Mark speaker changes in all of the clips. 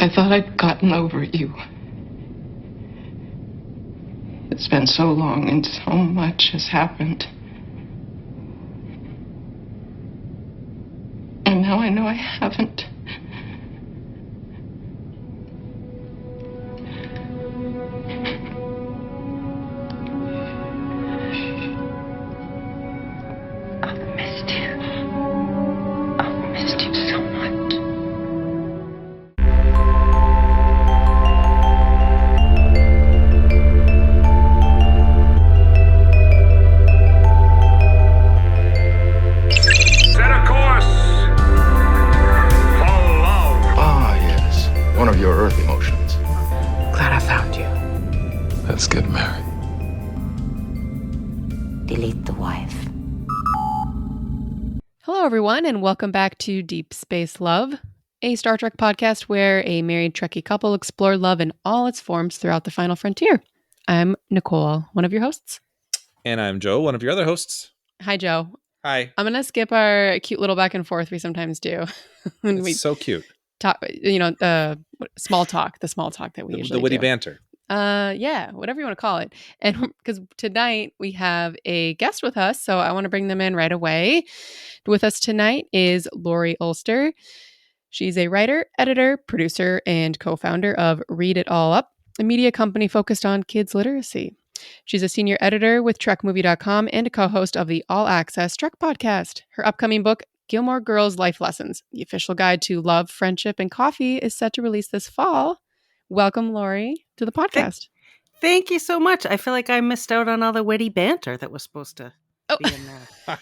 Speaker 1: I thought I'd gotten over you. It's been so long and so much has happened. And now I know I haven't. I've missed you. I've missed you so much.
Speaker 2: Set a course for love.
Speaker 3: Ah, yes. One of your earth emotions.
Speaker 1: Glad I found you.
Speaker 3: Let's get married.
Speaker 4: Delete the wife.
Speaker 5: Hello, everyone, and welcome back to Deep Space Love, a Star Trek podcast where a married Trekkie couple explore love in all its forms throughout the final frontier. I'm Nicole, one of your hosts.
Speaker 6: And I'm Joe, one of your other hosts.
Speaker 5: Hi, Joe.
Speaker 6: Hi.
Speaker 5: I'm going to skip our cute little back and forth we sometimes do. when
Speaker 6: It's
Speaker 5: we
Speaker 6: so cute.
Speaker 5: talk, the small talk that we usually
Speaker 6: The witty
Speaker 5: do.
Speaker 6: banter.
Speaker 5: Yeah, whatever you want to call it. And because tonight we have a guest with us, so I want to bring them in right away. With us tonight is Laurie Ulster. She's a writer, editor, producer, and co-founder of Read It All Up, a media company focused on kids literacy. She's a senior editor with TrekMovie.com and a co-host of the All Access Trek podcast. Her upcoming book, Gilmore Girls Life Lessons, the official guide to love, friendship, and coffee, is set to release this fall. Welcome, Laurie, to the podcast.
Speaker 4: Thank you so much. I feel like I missed out on all the witty banter that was supposed to be in there.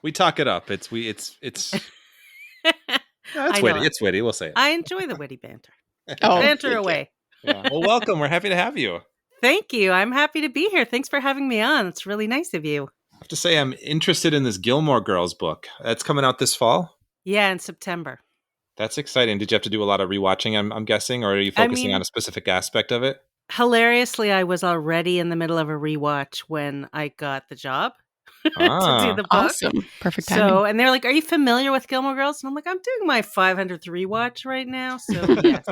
Speaker 6: We talk it up. It's
Speaker 4: I
Speaker 6: witty.
Speaker 4: know.
Speaker 6: It's witty. We'll say it.
Speaker 4: I enjoy the witty banter.
Speaker 5: Oh,
Speaker 4: Banter
Speaker 5: thank you.
Speaker 4: away.
Speaker 6: Yeah. Well, welcome. We're happy to have you.
Speaker 4: Thank you. I'm happy to be here. Thanks for having me on. It's really nice of you.
Speaker 6: I have to say, I'm interested in this Gilmore Girls book. That's coming out this fall.
Speaker 4: Yeah, in September.
Speaker 6: That's exciting. Did you have to do a lot of rewatching, I'm guessing, or are you focusing on a specific aspect of it?
Speaker 4: Hilariously, I was already in the middle of a rewatch when I got the job to
Speaker 6: Ah.
Speaker 4: do the book.
Speaker 5: Awesome. Perfect timing.
Speaker 4: So, and they're like, "Are you familiar with Gilmore Girls?" And I'm like, "I'm doing my 500th rewatch right now." So, yes.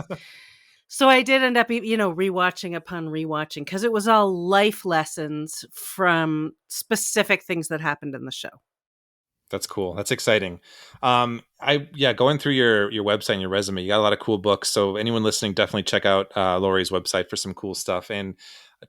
Speaker 4: So I did end up, rewatching upon rewatching because it was all life lessons from specific things that happened in the show.
Speaker 6: That's cool. That's exciting. Going through your website and your resume, you got a lot of cool books. So anyone listening, definitely check out Laurie's website for some cool stuff. And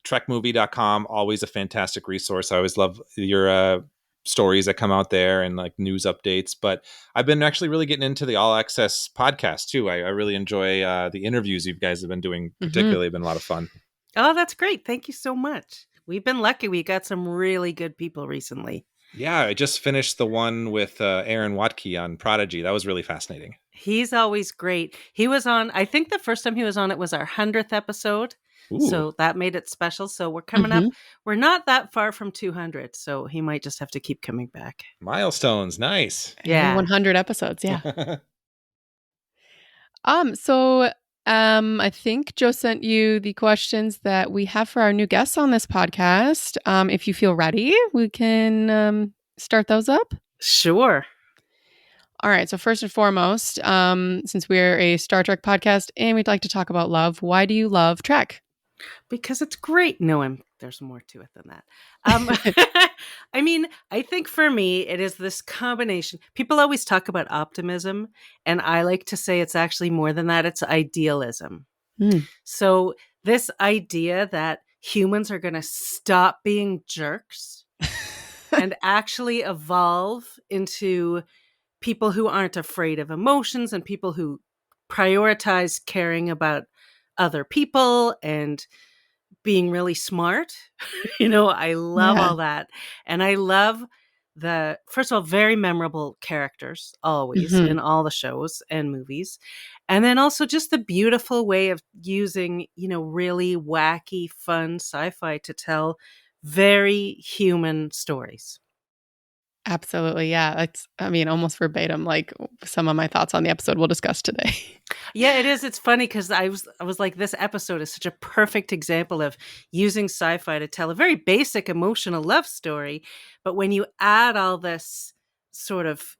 Speaker 6: TrekMovie.com, always a fantastic resource. I always love your stories that come out there and like news updates. But I've been actually really getting into the All Access podcast too. I really enjoy the interviews you guys have been doing. Particularly, been a lot of fun.
Speaker 4: Oh, that's great. Thank you so much. We've been lucky. We got some really good people recently.
Speaker 6: Yeah, I just finished the one with Aaron Watke on Prodigy. That was really fascinating.
Speaker 4: He's always great. He was on, I think the first time he was on, it was our 100th episode.
Speaker 6: Ooh.
Speaker 4: So that made it special. So we're coming up. We're not that far from 200. So he might just have to keep coming back.
Speaker 6: Milestones. Nice.
Speaker 4: Yeah.
Speaker 5: 100 episodes. Yeah. I think Joe sent you the questions that we have for our new guests on this podcast. If you feel ready, we can start those up.
Speaker 4: Sure.
Speaker 5: All right. So first and foremost, since we're a Star Trek podcast and we'd like to talk about love, why do you love Trek?
Speaker 4: Because it's great. No, there's more to it than that. I mean, I think for me, it is this combination. People always talk about optimism, and I like to say it's actually more than that. It's idealism. So this idea that humans are going to stop being jerks and actually evolve into people who aren't afraid of emotions and people who prioritize caring about other people and being really smart. I love all that. And I love the, first of all, very memorable characters always in all the shows and movies. And then also just the beautiful way of using, really wacky, fun sci-fi to tell very human stories.
Speaker 5: Absolutely. Yeah. That's, almost verbatim, like some of my thoughts on the episode we'll discuss today.
Speaker 4: Yeah, it is. It's funny because I was like, this episode is such a perfect example of using sci-fi to tell a very basic emotional love story. But when you add all this sort of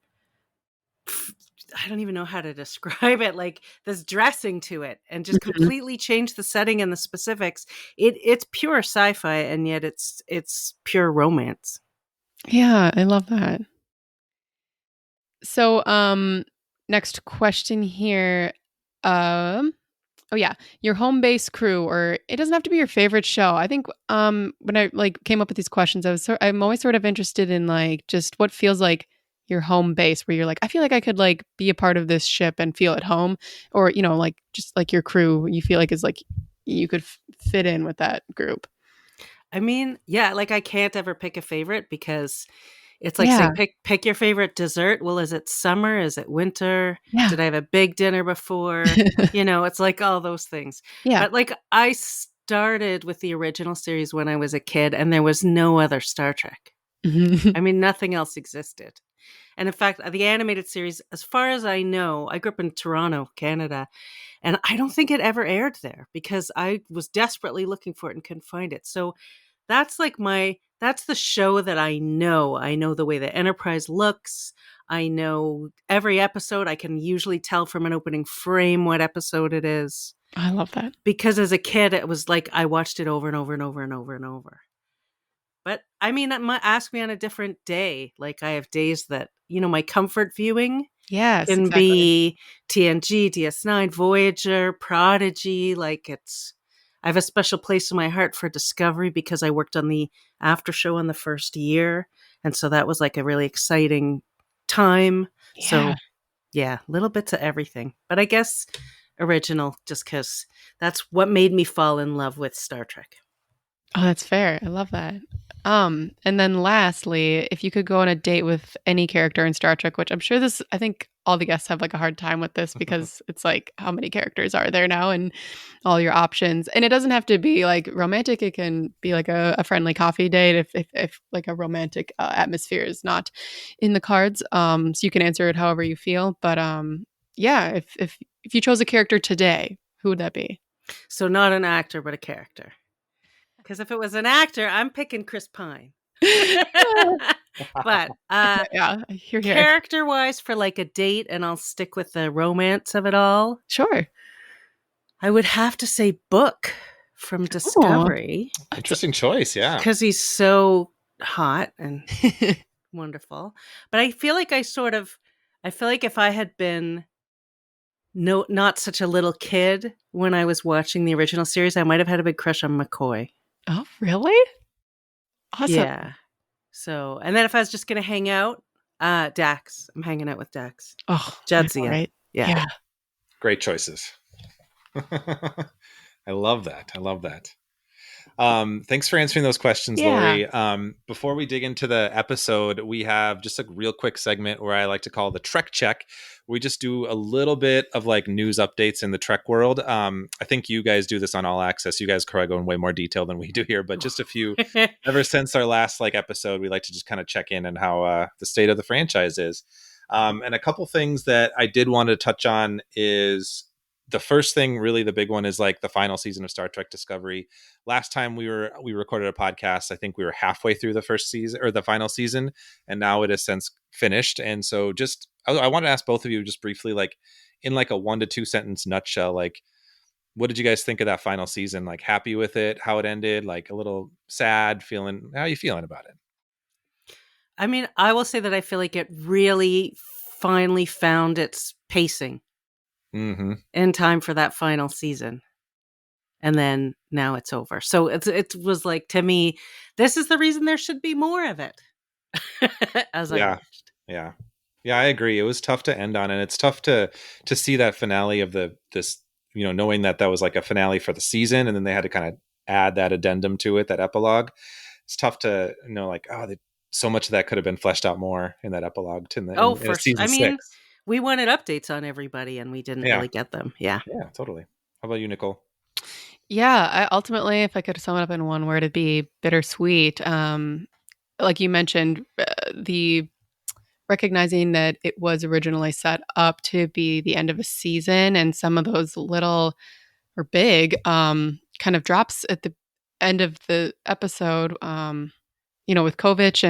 Speaker 4: I don't even know how to describe it, like this dressing to it and just
Speaker 5: Mhm.
Speaker 4: completely change the setting and the specifics. It's pure sci-fi and yet it's pure romance.
Speaker 5: Yeah, I love that. So, next question here. Oh yeah, your home base crew, or it doesn't have to be your favorite show. I think when I like came up with these questions, I'm always sort of interested in like just what feels like your home base, where you're like, I feel like I could like be a part of this ship and feel at home, or like just like your crew, you feel like is like you could fit in with that group.
Speaker 4: I mean, yeah, like I can't ever pick a favorite because it's like
Speaker 5: Yeah,
Speaker 4: saying pick your favorite dessert. Well, is it summer? Is it winter?
Speaker 5: yeah,
Speaker 4: Did I have a big dinner before? It's like all those things.
Speaker 5: yeah.
Speaker 4: But like I started with the original series when I was a kid and there was no other Star Trek. I mean, nothing else existed. And in fact, the animated series, as far as I know, I grew up in Toronto, Canada, and I don't think it ever aired there because I was desperately looking for it and couldn't find it. So that's like that's the show that I know. I know the way the Enterprise looks. I know every episode. I can usually tell from an opening frame what episode it is.
Speaker 5: I love that.
Speaker 4: Because as a kid, it was like I watched it over and over and over and over and over. But I mean, ask me on a different day. Like I have days that, my comfort viewing
Speaker 5: Yes,
Speaker 4: can
Speaker 5: exactly.
Speaker 4: be TNG, DS9, Voyager, Prodigy. I have a special place in my heart for Discovery because I worked on the after show in the first year. And so that was like a really exciting time.
Speaker 5: Yeah.
Speaker 4: So yeah, little bits of everything. But I guess original just because that's what made me fall in love with Star Trek.
Speaker 5: Oh, that's fair. I love that. And then lastly, if you could go on a date with any character in Star Trek, which I think all the guests have like a hard time with this because it's like, how many characters are there now and all your options? And it doesn't have to be like romantic. It can be like a friendly coffee date if like a romantic atmosphere is not in the cards. So you can answer it however you feel. But yeah, if you chose a character today, who would that be?
Speaker 4: So not an actor, but a character. Because if it was an actor, I'm picking Chris Pine. But
Speaker 5: Yeah, here, here.
Speaker 4: character-wise, for like a date, and I'll stick with the romance of it all,
Speaker 5: Sure.
Speaker 4: I would have to say Book from
Speaker 5: Oh,
Speaker 4: Discovery
Speaker 6: Interesting choice. Yeah.
Speaker 4: because he's so hot and wonderful. But I feel like I feel like if I had been not such a little kid when I was watching the original series, I might have had a big crush on McCoy.
Speaker 5: oh, really? Awesome.
Speaker 4: Yeah. So, and then if I was just going to hang out, Dax. I'm hanging out with Dax.
Speaker 5: Oh, I know,
Speaker 4: JADZIA.
Speaker 5: right?
Speaker 4: Yeah.
Speaker 5: Yeah.
Speaker 6: Great choices. I love that. I love that. Thanks for answering those questions,
Speaker 5: Yeah.
Speaker 6: Laurie. Before we dig into the episode, we have just a real quick segment where I like to call the Trek Check. We just do a little bit of like news updates in the Trek world. I think you guys do this on All Access. You guys probably go in way more detail than we do here, but just a few. Ever since our last like episode, we like to just kind of check in on how the state of the franchise is. And a couple things that I did want to touch on is the first thing, really the big one, is like the final season of Star Trek Discovery. Last time we recorded a podcast, I think we were halfway through the first season or the final season, and now it has since finished. And so just I want to ask both of you just briefly, like in like a 1 to 2 sentence nutshell, like what did you guys think of that final season? Like happy with it, how it ended, like a little sad, feeling how are you feeling about it?
Speaker 4: I mean, I will say that I feel like it really finally found its pacing
Speaker 6: Mm-hmm.
Speaker 4: in time for that final season. And then now it's over. So it was like, to me, this is the reason there should be more of it. As I
Speaker 6: Yeah.
Speaker 4: watched.
Speaker 6: Yeah. Yeah, I agree. It was tough to end on, and it's tough to see that finale of this, knowing that was like a finale for the season, and then they had to kind of add that addendum to it, that epilogue. It's tough to know, like, so much of that could have been fleshed out more in that epilogue in a season
Speaker 4: I mean,
Speaker 6: 6.
Speaker 4: we wanted updates on everybody, and we didn't
Speaker 6: Yeah,
Speaker 4: really get them. Yeah.
Speaker 6: yeah, totally. How about you, Nicole?
Speaker 5: Yeah. I ultimately, if I could sum it up in one word, it'd be bittersweet. Like you mentioned, the recognizing that it was originally set up to be the end of a season, and some of those little or big kind of drops at the end of the episode. With Kovich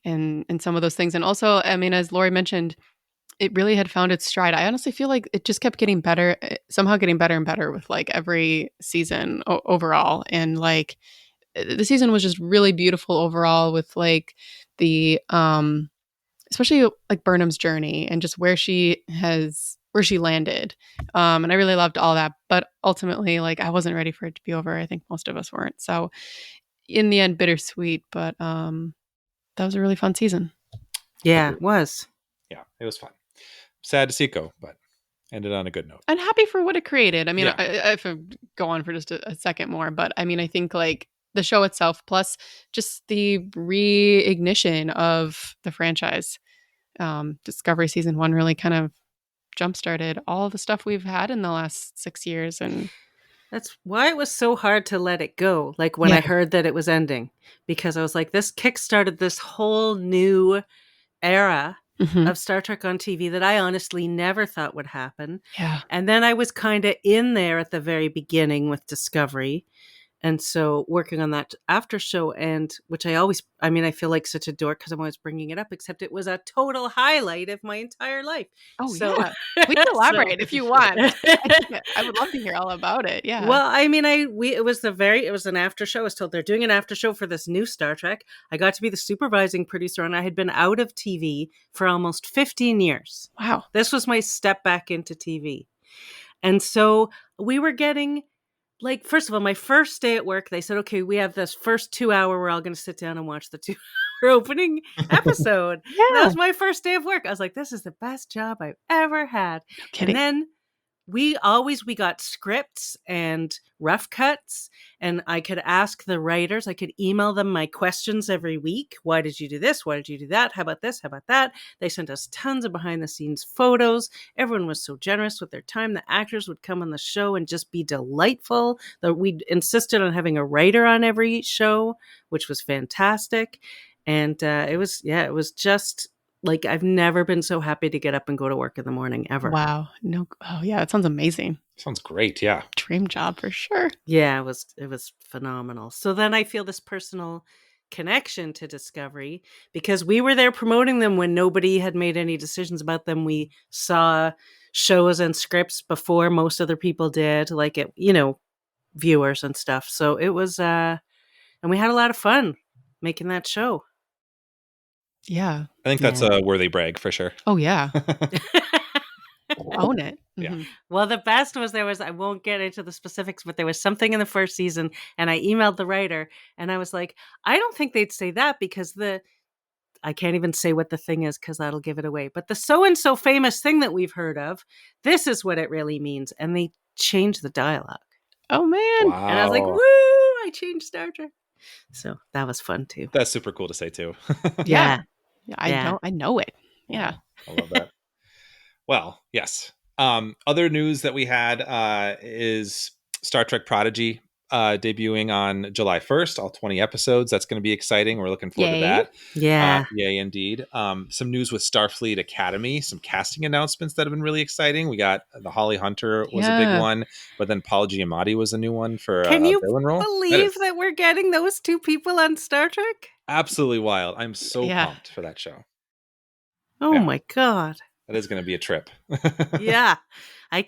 Speaker 5: and some of those things, and also, I mean, as Laurie mentioned, it really had found its stride. I honestly feel like it just kept getting better, somehow getting better and better with like every season overall. And like the season was just really beautiful overall with like the especially like Burnham's journey and just where she landed. And I really loved all that. But ultimately, like I wasn't ready for it to be over. I think most of us weren't. So in the end, bittersweet, but that was a really fun season.
Speaker 4: Yeah, it was.
Speaker 6: Yeah, it was fun. Sad to see it go, but ended on a good note.
Speaker 5: I'm happy for what it created. I mean,
Speaker 6: Yeah.
Speaker 5: I if I go on for just a second more, but I mean, I think like the show itself, plus just the reignition of the franchise. Discovery season 1 really kind of jump-started all the stuff we've had in the last 6 years. And
Speaker 4: That's why it was so hard to let it go. Like when I heard that it was ending, because I was like, this kickstarted this whole new era of Star Trek on TV that I honestly never thought would happen.
Speaker 5: Yeah.
Speaker 4: And then I was kind of in there at the very beginning with Discovery. And so working on that after show, and which I feel like such a dork because I'm always bringing it up, except it was a total highlight of my entire life.
Speaker 5: Oh,
Speaker 4: so,
Speaker 5: yeah. We can elaborate if you want. I would love to hear all about it. Yeah.
Speaker 4: Well, I mean, it was an after show. I was told they're doing an after show for this new Star Trek. I got to be the supervising producer, and I had been out of TV for almost 15 years.
Speaker 5: Wow.
Speaker 4: This was my step back into TV. And so we were getting, like, first of all, my first day at work, they said, okay, we have this first 2 hour, we're all going to sit down and watch the 2 hour opening episode.
Speaker 5: Yeah.
Speaker 4: That was my first day of work. I was like, this is the best job I've ever had.
Speaker 5: No kidding.
Speaker 4: And then we got scripts and rough cuts, and I could ask the writers, I could email them my questions every week. Why did you do this? Why did you do that? How about this? How about that? They sent us tons of behind the scenes photos. Everyone was so generous with their time. The actors would come on the show and just be delightful. We insisted on having a writer on every show, which was fantastic. And it was just like, I've never been so happy to get up and go to work in the morning ever.
Speaker 5: Wow. No. Oh, yeah. That sounds amazing.
Speaker 6: Sounds great. Yeah.
Speaker 5: Dream job for sure.
Speaker 4: Yeah, it was phenomenal. So then I feel this personal connection to Discovery because we were there promoting them when nobody had made any decisions about them. We saw shows and scripts before most other people did, like it, viewers and stuff. So it was, and we had a lot of fun making that show.
Speaker 5: Yeah.
Speaker 6: I think that's a worthy brag for sure.
Speaker 5: Oh, yeah. Own it.
Speaker 6: Yeah.
Speaker 5: Mm-hmm.
Speaker 4: Well, the best was I won't get into the specifics, but there was something in the first season, and I emailed the writer, and I was like, I don't think they'd say that because I can't even say what the thing is because that'll give it away. But the so-and-so famous thing that we've heard of, this is what it really means. And they changed the dialogue.
Speaker 5: Oh, man.
Speaker 6: Wow.
Speaker 4: And I was like, woo, I changed Star Trek. So that was fun too.
Speaker 6: That's super cool to say too.
Speaker 4: Yeah.
Speaker 5: I know it. Yeah.
Speaker 6: I love that. Well, yes. Other news that we had is Star Trek Prodigy debuting on July 1st, all 20 episodes. That's going to be exciting. We're looking forward to that.
Speaker 4: Yeah.
Speaker 6: Yay, indeed. Some news with Starfleet Academy, some casting announcements that have been really exciting. We got the Holly Hunter was a big one, but then Paul Giamatti was a new one for
Speaker 4: Can you
Speaker 6: villain role.
Speaker 4: believe that we're getting those two people on Star Trek?
Speaker 6: Absolutely wild. I'm so pumped for that show.
Speaker 4: Oh my God.
Speaker 6: That is going to be a trip.
Speaker 4: Yeah. I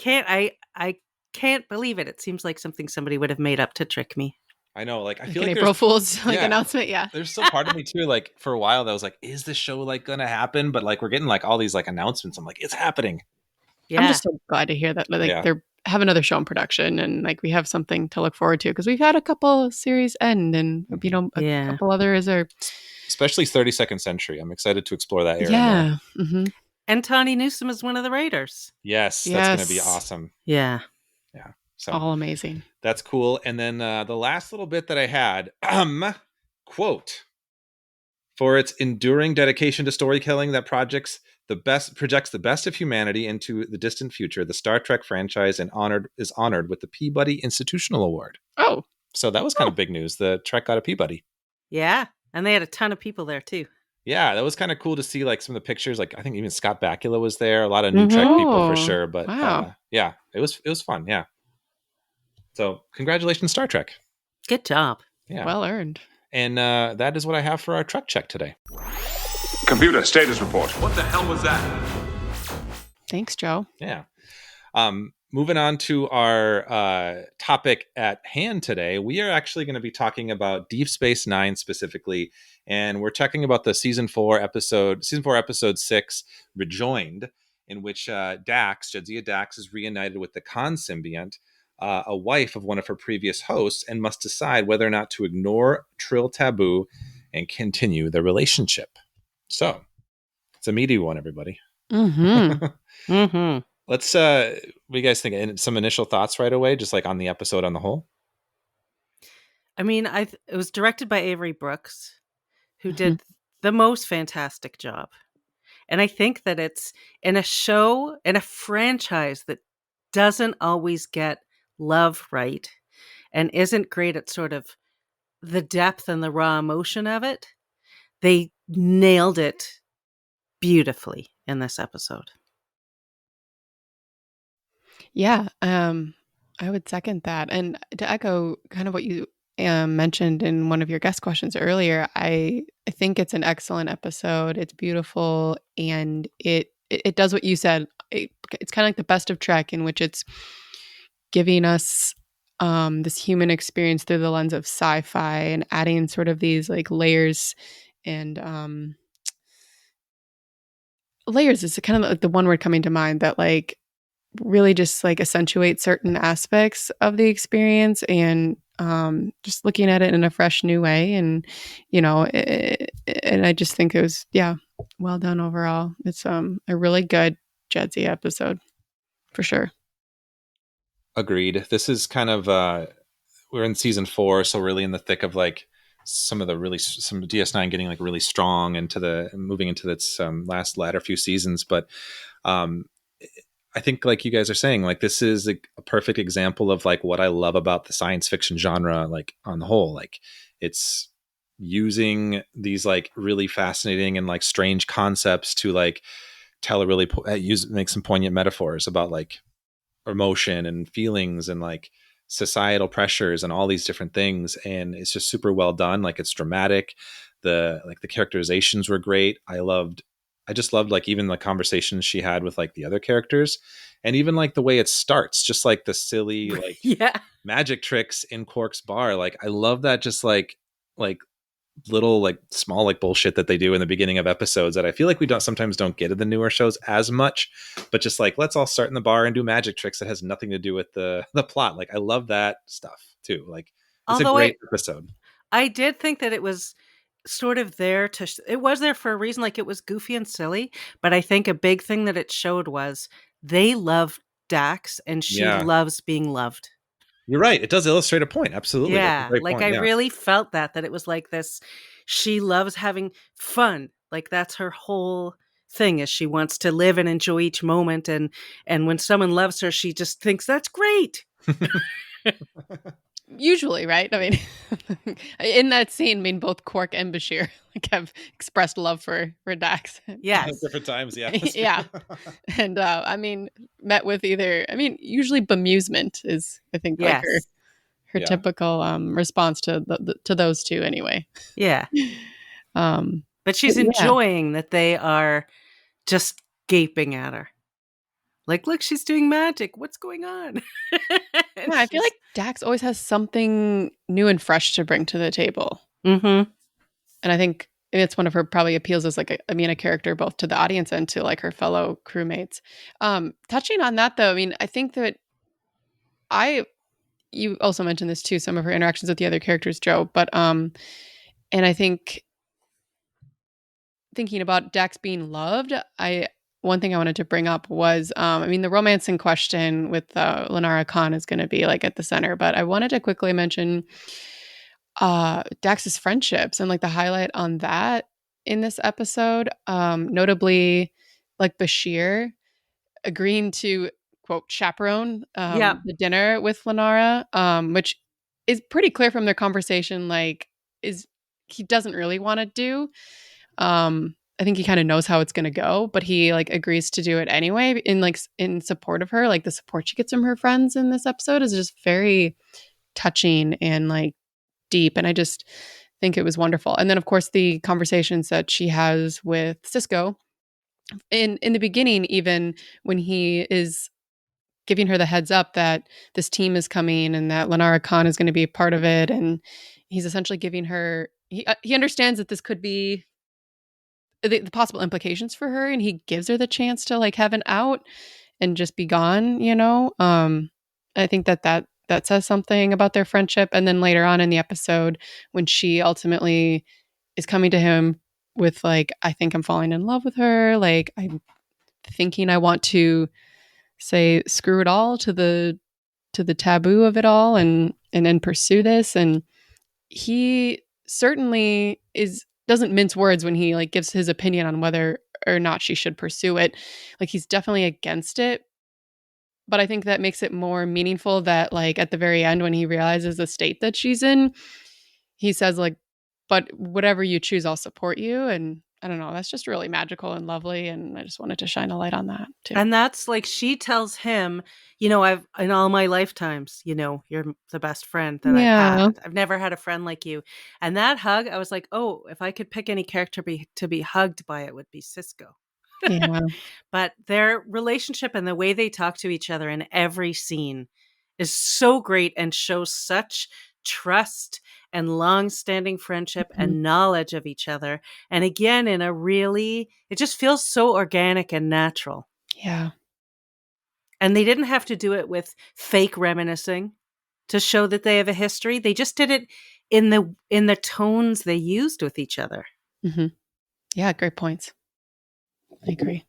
Speaker 4: can't believe it. It seems like something somebody would have made up to trick me.
Speaker 6: I know. Like, I feel
Speaker 5: an
Speaker 6: like
Speaker 5: April Fool's announcement. Yeah.
Speaker 6: There's still part of me too. Like for a while, that was like, is this show like going to happen? But like, we're getting like all these like announcements. I'm like, it's happening.
Speaker 5: Yeah. I'm just so glad to hear that. Like they're have another show in production and like we have something to look forward to because we've had a couple series end and a couple others are.
Speaker 6: Especially 32nd Century. I'm excited to explore that area.
Speaker 5: Yeah. Mm-hmm.
Speaker 4: And Tawny Newsome is one of the writers.
Speaker 6: Yes. That's going to be awesome.
Speaker 4: Yeah.
Speaker 6: Yeah. So
Speaker 5: all amazing.
Speaker 6: That's cool. And then the last little bit that I had, quote, for its enduring dedication to storytelling that projects the best of humanity into the distant future, the Star Trek franchise is honored with the Peabody Institutional Award.
Speaker 5: Oh.
Speaker 6: So that was kind of big news. The Trek got a Peabody.
Speaker 4: Yeah. And they had a ton of people there too.
Speaker 6: Yeah, that was kind of cool to see like some of the pictures. Like I think even Scott Bakula was there. A lot of new Trek people for sure. But yeah, it was fun. Yeah. So congratulations, Star Trek.
Speaker 4: Good job.
Speaker 6: Yeah.
Speaker 5: Well earned.
Speaker 6: And that is what I have for our Trek check today.
Speaker 2: Computer status report.
Speaker 7: What the hell was that?
Speaker 5: Thanks, Joe.
Speaker 6: Yeah. Moving on to our topic at hand today, we are actually going to be talking about Deep Space Nine specifically, and we're talking about the season 4, episode 6, Rejoined, in which JADZIA Dax is reunited with the Khan symbiont, a wife of one of her previous hosts, and must decide whether or not to ignore Trill taboo and continue the relationship. So it's a meaty one, everybody.
Speaker 5: Mm-hmm.
Speaker 4: Mm-hmm.
Speaker 6: Let's what do you guys think? And some initial thoughts right away, just like on the episode on the whole.
Speaker 4: I mean, it was directed by Avery Brooks, who did the most fantastic job. And I think that it's in a show, in a franchise that doesn't always get love right and isn't great at sort of the depth and the raw emotion of it. They nailed it beautifully in this episode.
Speaker 5: Yeah, I would second that. And to echo kind of what you mentioned in one of your guest questions earlier, I think it's an excellent episode. It's beautiful, and it does what you said. It's kind of like the best of Trek, in which it's giving us this human experience through the lens of sci-fi and adding sort of these like layers and layers is kind of like the one word coming to mind that like really just like accentuate certain aspects of the experience and just looking at it in a fresh new way. And, and I just think it was, well done overall. It's a really good JADZIA episode for sure.
Speaker 6: Agreed. This is kind of, we're in season 4, so really in the thick of like some DS9 getting like really strong moving into its latter few seasons. But I think like you guys are saying, like this is a perfect example of like what I love about the science fiction genre, like on the whole. Like it's using these like really fascinating and like strange concepts to like tell a really make some poignant metaphors about like emotion and feelings and like societal pressures and all these different things. And it's just super well done. Like it's dramatic. The characterizations were great. I just loved like even the conversations she had with like the other characters, and even like the way it starts, just like the silly like magic tricks in Quark's bar. Like I love that, just like little like small like bullshit that they do in the beginning of episodes that I feel like we sometimes don't get in the newer shows as much. But just like let's all start in the bar and do magic tricks that has nothing to do with the plot. Like I love that stuff too. Like it's a great episode.
Speaker 4: I did think that it was sort of there it was there for a reason. Like it was goofy and silly, but I think a big thing that it showed was they love Dax and she loves being loved.
Speaker 6: You're right. It does illustrate a point. Absolutely.
Speaker 4: Yeah. Like I really felt that it was like this, she loves having fun. Like that's her whole thing, is she wants to live and enjoy each moment. And when someone loves her, she just thinks that's great.
Speaker 5: Usually, right? I mean, in that scene, I mean, both Quark and Bashir like have expressed love for Dax.
Speaker 4: Yes.
Speaker 6: At different times, yeah.
Speaker 5: Yeah. And I mean, met with usually bemusement is, I think, like her typical response to to those two anyway.
Speaker 4: Yeah. But she's enjoying that they are just gaping at her. Like, look, she's doing magic. What's going on?
Speaker 5: I feel like Dax always has something new and fresh to bring to the table.
Speaker 4: Mm-hmm.
Speaker 5: And I think it's one of her probably appeals as like a character both to the audience and to like her fellow crewmates. Touching on that though, I mean, I think that you also mentioned this too, some of her interactions with the other characters, Joe, but and I think thinking about Dax being loved, one thing I wanted to bring up was, I mean, the romance in question with LENARA KAHN is going to be like at the center, but I wanted to quickly mention Dax's friendships and like the highlight on that in this episode, notably like Bashir agreeing to quote chaperone the dinner with LENARA, which is pretty clear from their conversation, like he doesn't really want to do. I think he kind of knows how it's going to go, but he like agrees to do it anyway in support of her. Like the support she gets from her friends in this episode is just very touching and like deep. And I just think it was wonderful. And then of course the conversations that she has with Sisko in the beginning, even when he is giving her the heads up that this team is coming and that LENARA KAHN is going to be a part of it, and he's essentially giving her he understands that this could be the possible implications for her, and he gives her the chance to like have an out and just be gone, you know. I think that says something about their friendship. And then later on in the episode, when she ultimately is coming to him with like, I think I'm falling in love with her, like I'm thinking I want to say screw it all to the taboo of it all, and then pursue this. And he certainly is doesn't mince words when he like gives his opinion on whether or not she should pursue it. Like he's definitely against it, but I think that makes it more meaningful that like at the very end when he realizes the state that she's in, he says like, but whatever you choose, I'll support you. And I don't know, that's just really magical and lovely, and I just wanted to shine a light on that too.
Speaker 4: And that's like she tells him, you know, I've in all my lifetimes, you know, you're the best friend that I've
Speaker 5: Yeah.
Speaker 4: had. I've never had a friend like you. And that hug, I was like, oh, if I could pick any character to be hugged by, it would be Cisco.
Speaker 5: Yeah.
Speaker 4: But their relationship and the way they talk to each other in every scene is so great and shows such trust and long-standing friendship and knowledge of each other. And again, in a really, it just feels so organic and natural.
Speaker 5: Yeah.
Speaker 4: And they didn't have to do it with fake reminiscing to show that they have a history. They just did it in the tones they used with each other.
Speaker 5: Mm-hmm. Yeah, great points. I agree.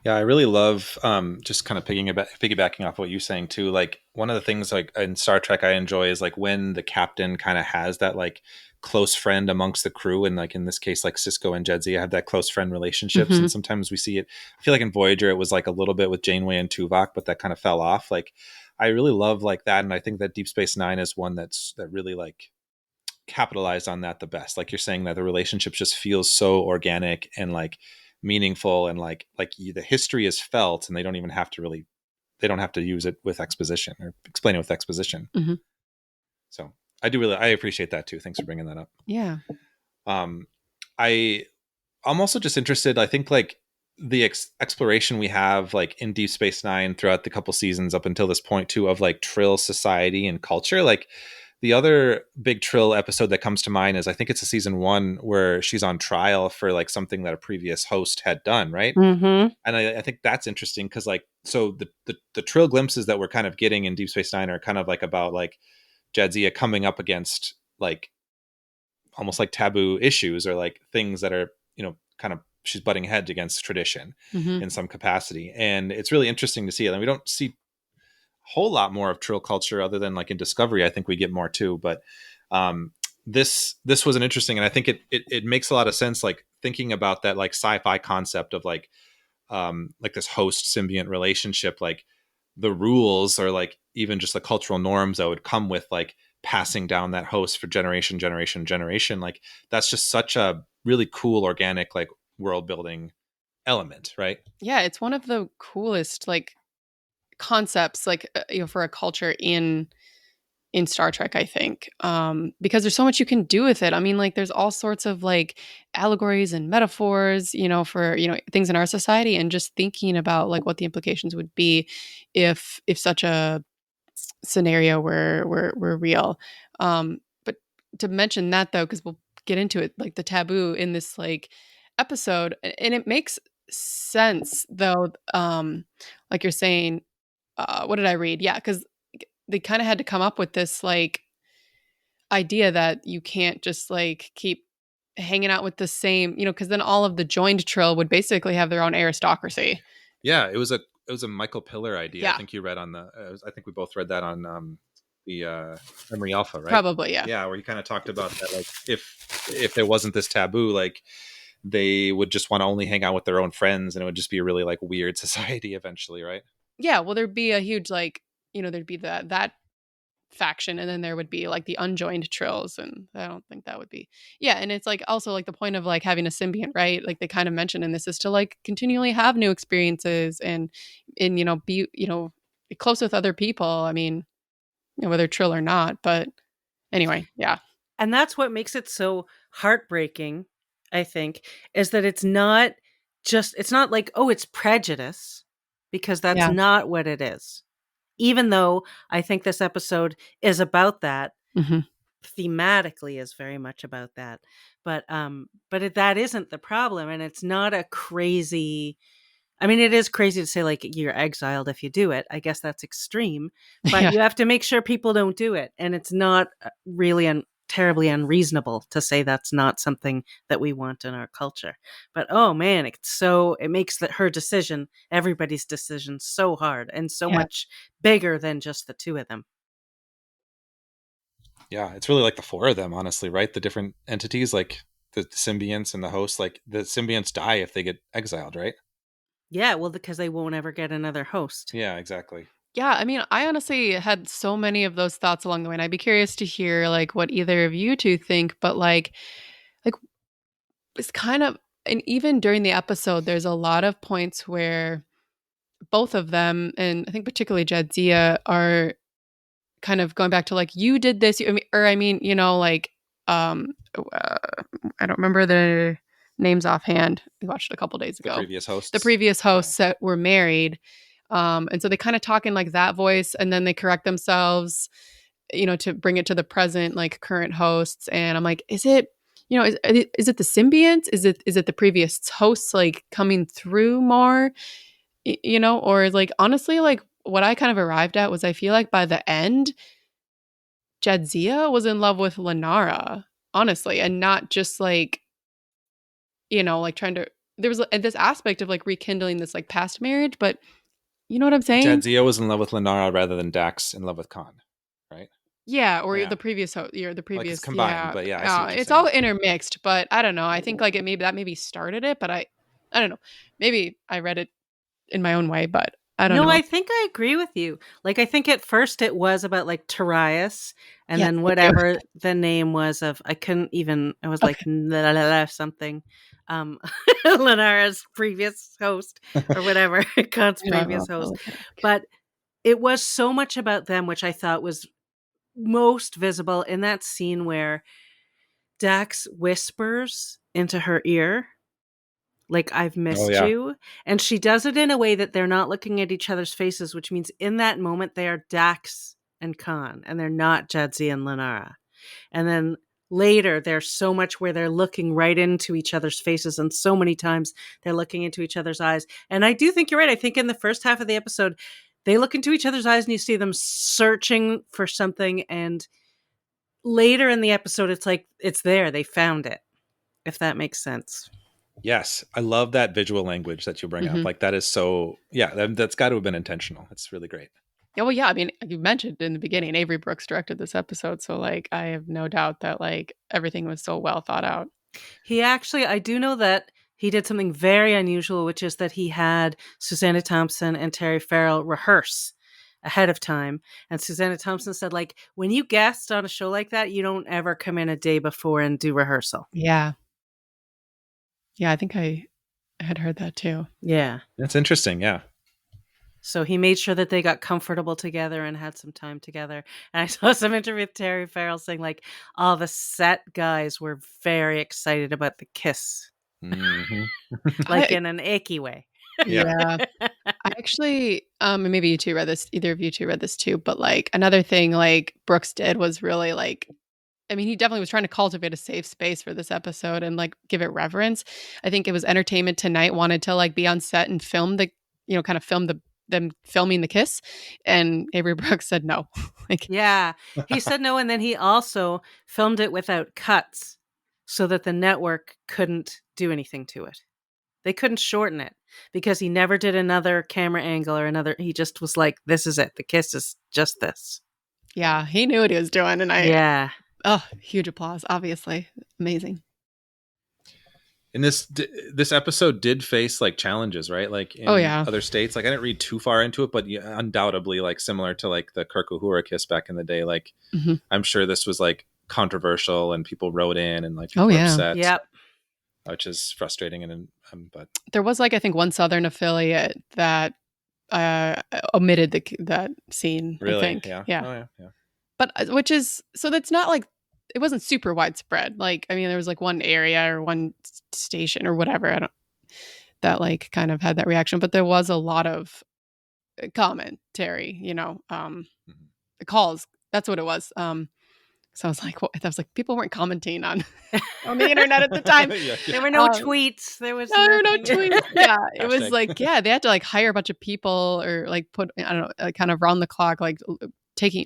Speaker 6: Yeah, I really love just kind of piggybacking off what you're saying too. Like one of the things like in Star Trek I enjoy is like when the captain kind of has that like close friend amongst the crew, and like in this case like Cisco and JADZIA have that close friend relationships, and sometimes we see it. I feel like in Voyager it was like a little bit with Janeway and Tuvok, but that kind of fell off. Like I really love like that, and I think that Deep Space Nine is one that really like capitalized on that the best. Like you're saying that the relationship just feels so organic and like meaningful, and like the history is felt, and they don't have to use it with exposition or explain it with exposition. So I appreciate that too. Thanks for bringing that up.
Speaker 5: Yeah.
Speaker 6: I'm also just interested, I think like the exploration we have like in Deep Space Nine throughout the couple seasons up until this point too, of like Trill society and culture. Like the other big Trill episode that comes to mind is I think it's a season 1 where she's on trial for like something that a previous host had done, right?
Speaker 4: Mm-hmm.
Speaker 6: And I think that's interesting because like so the Trill glimpses that we're kind of getting in Deep Space Nine are kind of like about like JADZIA coming up against like almost like taboo issues or like things that are, you know, kind of she's butting heads against tradition in some capacity. And it's really interesting to see it. And we don't see a whole lot more of Trill culture other than like in Discovery. I think we get more too, but this was an interesting, and I think it makes a lot of sense, like thinking about that like sci-fi concept of like this host symbiont relationship, like the rules or like even just the cultural norms that would come with like passing down that host for generation. Like that's just such a really cool organic like world building element, right?
Speaker 5: Yeah, it's one of the coolest like concepts like you know, for a culture in Star Trek, I think, because there's so much you can do with it. I mean, like there's all sorts of like allegories and metaphors, you know, for you know things in our society, and just thinking about like what the implications would be if such a scenario were real. But to mention that though, because we'll get into it, like the taboo in this like episode, and it makes sense though. Like you're saying, what did I read? Yeah, because they kind of had to come up with this like idea that you can't just like keep hanging out with the same, you know, because then all of the joined Trill would basically have their own aristocracy.
Speaker 6: Yeah, it was a Michael Piller idea.
Speaker 5: Yeah.
Speaker 6: I think you read on the. I think we both read that on the Memory Alpha, right?
Speaker 5: Probably, yeah.
Speaker 6: Yeah, where he kind of talked about that, like if there wasn't this taboo, like they would just want to only hang out with their own friends, and it would just be a really like weird society eventually, right?
Speaker 5: Yeah, well, there'd be a huge like, you know, there'd be that faction, and then there would be like the unjoined Trills, and I don't think that would be. Yeah, and it's like also like the point of like having a symbiont, right? Like they kind of mentioned in this is to like continually have new experiences and you know be be close with other people. I mean, you know, whether Trill or not, but anyway, yeah.
Speaker 4: And that's what makes it so heartbreaking, I think, is that it's not just, it's not like, oh, it's prejudice, because that's
Speaker 5: Yeah.
Speaker 4: not what it is. Even though I think this episode is about that,
Speaker 5: hmm
Speaker 4: thematically is very much about that. But that isn't the problem, and it's not a crazy, I mean, it is crazy to say like you're exiled if you do it. I guess that's extreme, but
Speaker 5: Yeah.
Speaker 4: you have to make sure people don't do it. And it's not really terribly unreasonable to say that's not something that we want in our culture. But oh man, it makes her decision, everybody's decision, so hard and so
Speaker 5: Yeah.
Speaker 4: much bigger than just the two of them.
Speaker 6: Yeah, it's really like the four of them, honestly, right? The different entities, like the symbionts and the hosts, like the symbionts die if they get exiled, right?
Speaker 4: Yeah, well, because they won't ever get another host.
Speaker 6: Yeah, exactly.
Speaker 5: Yeah, I mean, I honestly had so many of those thoughts along the way, and I'd be curious to hear like what either of you two think. But like it's kind of, and even during the episode, there's a lot of points where both of them, and I think particularly Jadzia, are kind of going back to like, you did this, I mean, like, uh, I don't remember the names offhand. We watched it a couple days
Speaker 6: The
Speaker 5: ago.
Speaker 6: previous hosts.
Speaker 5: The previous hosts that were married. And so they kind of talk in like that voice, and then they correct themselves, to bring it to the present, like current hosts. And I'm like, is it, is it the symbionts? Is it the previous hosts like coming through more, or like, honestly, like what I kind of arrived at was I feel like by the end, Jadzia was in love with LENARA, honestly, and not just like, like trying to, there was this aspect of like rekindling this like past marriage, but you know what I'm saying?
Speaker 6: Jadzia was in love with Lenara rather than Dax in love with Khan, right?
Speaker 5: Yeah, or
Speaker 6: Yeah.
Speaker 5: the previous the previous,
Speaker 6: Like it's combined, but yeah, I see what you're
Speaker 5: it's
Speaker 6: saying.
Speaker 5: all intermixed. But I don't know. I think like maybe started it, but I don't know. Maybe I read it in my own way, but I don't know.
Speaker 4: I think I agree with you. Like, I think at first it was about like Tarius, and
Speaker 5: Yeah,
Speaker 4: then
Speaker 5: thank you.
Speaker 4: whatever the name was of, I couldn't even, I was like, la, la, la, something. Lenara's previous host or whatever, Khan's previous host. But it was so much about them, which I thought was most visible in that scene where Dax whispers into her ear, like, I've missed
Speaker 6: yeah.
Speaker 4: you. And she does it in a way that they're not looking at each other's faces, which means in that moment they are Dax and Khan, and they're not Jadzia and Lenara. And then later there's so much where they're looking right into each other's faces, and so many times they're looking into each other's eyes. And I do think you're right. I think in the first half of the episode, they look into each other's eyes and you see them searching for something, and later in the episode it's like it's there, they found it, if that makes sense.
Speaker 6: Yes, I love that visual language that you bring up. Like that is so, yeah, that's got to have been intentional. It's really great.
Speaker 5: Yeah, well, yeah. I mean, you mentioned in the beginning, Avery Brooks directed this episode, so like, I have no doubt that like everything was so well thought out.
Speaker 4: He actually, I do know that he did something very unusual, which is that he had Susanna Thompson and Terry Farrell rehearse ahead of time. And Susanna Thompson said, like, when you guest on a show like that, you don't ever come in a day before and do rehearsal.
Speaker 5: Yeah. Yeah, I think I had heard that too.
Speaker 4: Yeah.
Speaker 6: That's interesting. Yeah.
Speaker 4: So he made sure that they got comfortable together and had some time together. And I saw some interview with Terry Farrell saying like all the set guys were very excited about the kiss. Like in an icky way.
Speaker 5: Yeah. I actually, and maybe you two read this, either of you two read this too, but like another thing like Brooks did was really like, I mean, he definitely was trying to cultivate a safe space for this episode and like give it reverence. I think it was Entertainment Tonight wanted to like be on set and film the, kind of film them filming the kiss, and Avery Brooks said no. Like,
Speaker 4: yeah, he said no, and then he also filmed it without cuts so that the network couldn't do anything to it. They couldn't shorten it because he never did another camera angle or another. He just was like, "This is it. The kiss is just this."
Speaker 5: Yeah, he knew what he was doing, and huge applause. Obviously, amazing.
Speaker 6: And this episode did face like challenges, right? Like in other states. Like I didn't read too far into it, but yeah, undoubtedly, like similar to like the Kirk Uhura kiss back in the day. Like I'm sure this was like controversial, and people wrote in and like people were upset.
Speaker 4: Yep.
Speaker 6: Which is frustrating, and but
Speaker 5: there was like I think one Southern affiliate that omitted that scene.
Speaker 6: Really?
Speaker 5: I think.
Speaker 6: Yeah.
Speaker 5: Yeah.
Speaker 6: Oh, yeah.
Speaker 5: But which is so that's not like it wasn't super widespread. Like I mean, there was like one area or one station or whatever. that like kind of had that reaction, but there was a lot of commentary, calls. That's what it was. So I was like, people weren't commenting on the internet at the time.
Speaker 6: Yeah.
Speaker 4: There were no
Speaker 5: Um,
Speaker 4: tweets. There was
Speaker 5: No, no
Speaker 4: nothing.
Speaker 5: tweets. Yeah, it was
Speaker 6: Hashtag.
Speaker 5: like, they had to like hire a bunch of people or like put, I don't know, kind of round the clock, like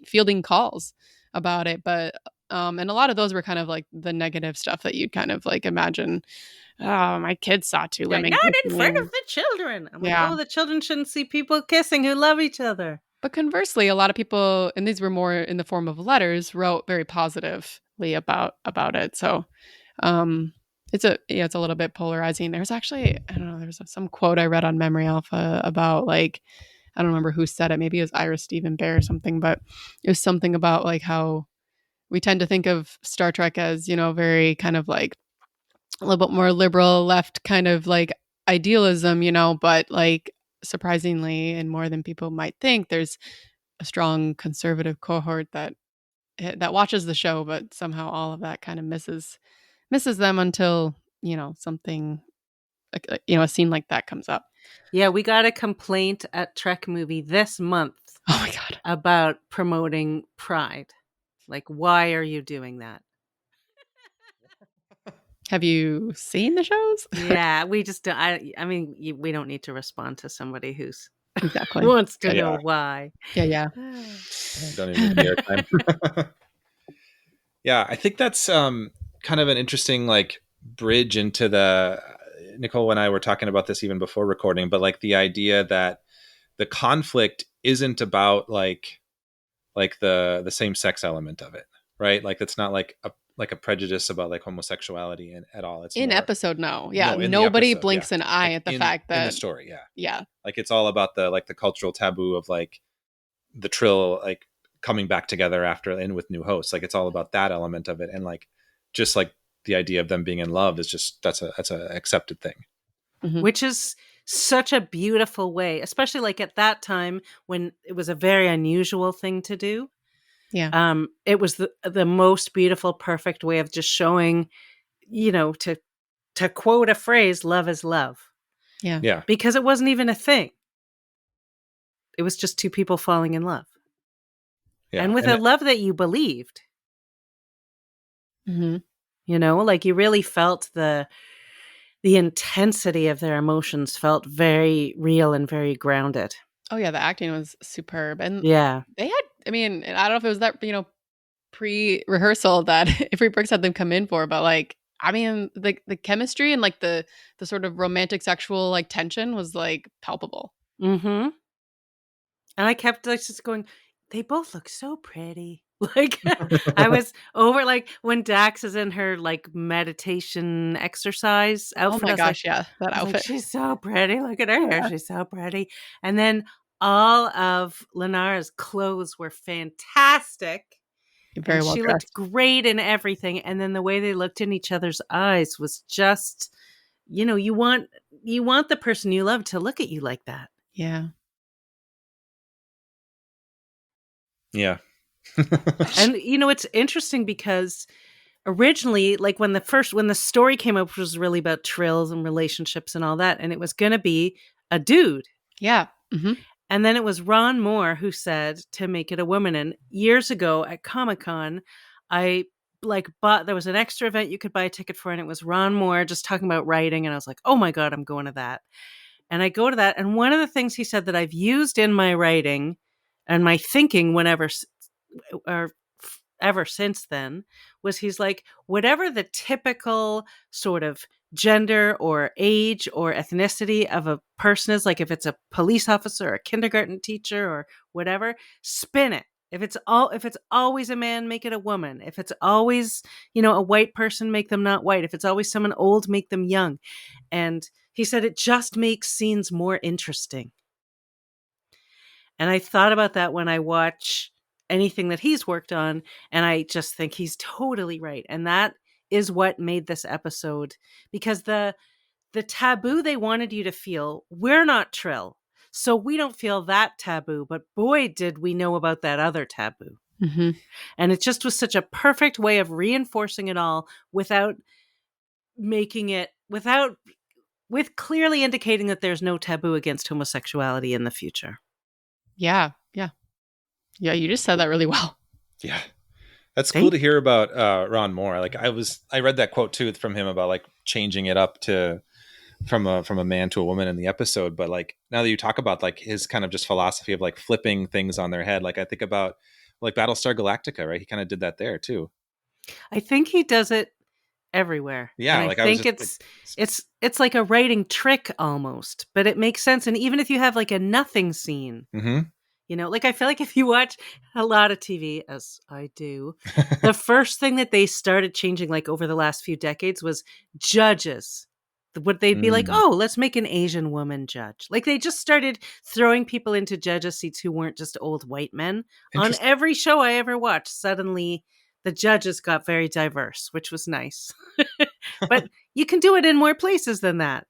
Speaker 5: fielding calls about it. But and a lot of those were kind of like the negative stuff that you'd kind of like imagine. Oh, my kids saw two
Speaker 4: Like,
Speaker 5: women
Speaker 4: not in front
Speaker 5: kissing.
Speaker 4: of the children. I'm
Speaker 5: Yeah.
Speaker 4: like, oh, the children shouldn't see people kissing who love each other.
Speaker 5: But conversely, a lot of people, and these were more in the form of letters, wrote very positively about it. So it's a little bit polarizing. There's actually, I don't know, there's some quote I read on Memory Alpha about like, I don't remember who said it. Maybe it was Ira Stephen Bear or something, but it was something about like how we tend to think of Star Trek as, very kind of like a little bit more liberal left kind of like idealism, but like surprisingly and more than people might think, there's a strong conservative cohort that watches the show, but somehow all of that kind of misses them until, something a scene like that comes up.
Speaker 4: Yeah, we got a complaint at Trek Movie this month
Speaker 5: Oh my God.
Speaker 4: about promoting Pride. Like, why are you doing that?
Speaker 5: Have you seen the shows?
Speaker 4: Yeah, we just don't. I mean, we don't need to respond to somebody who's
Speaker 5: Exactly.
Speaker 4: wants to
Speaker 6: Yeah.
Speaker 4: know why.
Speaker 5: Yeah.
Speaker 6: Don't even need the airtime. Yeah, I think that's kind of an interesting like bridge into the Nicole and I were talking about this even before recording, but like the idea that the conflict isn't about like the same sex element of it, right? Like it's not like a prejudice about like homosexuality at all. It's
Speaker 5: In
Speaker 6: more,
Speaker 5: episode, no. Yeah,
Speaker 6: No, in the
Speaker 5: nobody
Speaker 6: episode,
Speaker 5: blinks an eye
Speaker 6: like
Speaker 5: at the
Speaker 6: in
Speaker 5: fact that
Speaker 6: the story,
Speaker 5: yeah.
Speaker 6: like it's all about the cultural taboo of like the Trill like coming back together after and with new hosts. Like it's all about that element of it, and like just like the idea of them being in love is just that's a accepted thing.
Speaker 5: Mhm.
Speaker 4: Which is such a beautiful way, especially like at that time when it was a very unusual thing to do.
Speaker 5: Yeah.
Speaker 4: It was the most beautiful, perfect way of just showing, to quote a phrase, love is love.
Speaker 5: Yeah.
Speaker 6: Yeah.
Speaker 4: Because it wasn't even a thing. It was just two people falling in love.
Speaker 6: Yeah.
Speaker 4: And with a love that you believed.
Speaker 5: Mhm.
Speaker 4: Like you really felt the intensity of their emotions felt very real and very grounded.
Speaker 5: Oh yeah, the acting was superb. And
Speaker 4: Yeah.
Speaker 5: they had, I mean, I don't know if it was that, pre-rehearsal that Avery Brooks had them come in for, but like, I mean, the chemistry and like the sort of romantic sexual like tension was like palpable.
Speaker 4: Mm-hmm. And I kept like just going, they both look so pretty. Like I was over like when Dax is in her like meditation exercise outfit.
Speaker 5: Oh my
Speaker 4: I was
Speaker 5: gosh, yeah, that
Speaker 4: I was like,
Speaker 5: outfit.
Speaker 4: she's so pretty. Look at her hair.
Speaker 5: Yeah.
Speaker 4: She's so pretty. And then all of Lenara's clothes were fantastic.
Speaker 5: Very
Speaker 4: and
Speaker 5: well
Speaker 4: she
Speaker 5: dressed.
Speaker 4: looked great in everything. And then the way they looked in each other's eyes was just, you want the person you love to look at you like that.
Speaker 5: Yeah.
Speaker 6: Yeah.
Speaker 4: And it's interesting because originally, like when the story came up, which was really about trills and relationships and all that, and it was going to be a dude.
Speaker 5: Yeah. Mm-hmm.
Speaker 4: And then it was Ron Moore who said to make it a woman. And years ago at Comic-Con, I bought, there was an extra event you could buy a ticket for, and it was Ron Moore just talking about writing. And I was like, oh my God, I'm going to that. And I go to that. And one of the things he said that I've used in my writing and my thinking ever since then was he's like, whatever the typical sort of gender or age or ethnicity of a person is, like if it's a police officer or a kindergarten teacher or whatever, spin it. If it's always a man, make it a woman. If it's always, a white person, make them not white. If it's always someone old, make them young. And he said it just makes scenes more interesting. And I thought about that when I watch anything that he's worked on, and I just think he's totally right. And that is what made this episode, because the taboo they wanted you to feel, we're not Trill, so we don't feel that taboo, but boy, did we know about that other taboo.
Speaker 5: Mm-hmm.
Speaker 4: And it just was such a perfect way of reinforcing it all without with clearly indicating that there's no taboo against homosexuality in the future.
Speaker 5: Yeah. Yeah, you just said that really well.
Speaker 6: Yeah. That's cool
Speaker 4: Thank
Speaker 6: to hear about Ron Moore. Like I read that quote too from him about like changing it up to from a man to a woman in the episode. But like now that you talk about like his kind of just philosophy of like flipping things on their head, like I think about like Battlestar Galactica, right? He kind of did that there too.
Speaker 4: I think he does it everywhere.
Speaker 6: Yeah,
Speaker 4: And I
Speaker 6: like I was
Speaker 4: think
Speaker 6: just like,
Speaker 4: it's like a writing trick almost, but it makes sense. And even if you have like a nothing scene,
Speaker 6: mhm.
Speaker 4: you know, like I feel like if you watch a lot of TV, as I do, the first thing that they started changing like over the last few decades was judges. What they'd be like,
Speaker 6: Mm.
Speaker 4: oh, let's make an Asian woman judge. Like they just started throwing people into judges seats who weren't just old white men. On
Speaker 6: Interesting.
Speaker 4: every show I ever watched, suddenly the judges got very diverse, which was nice. But you can do it in more places than that.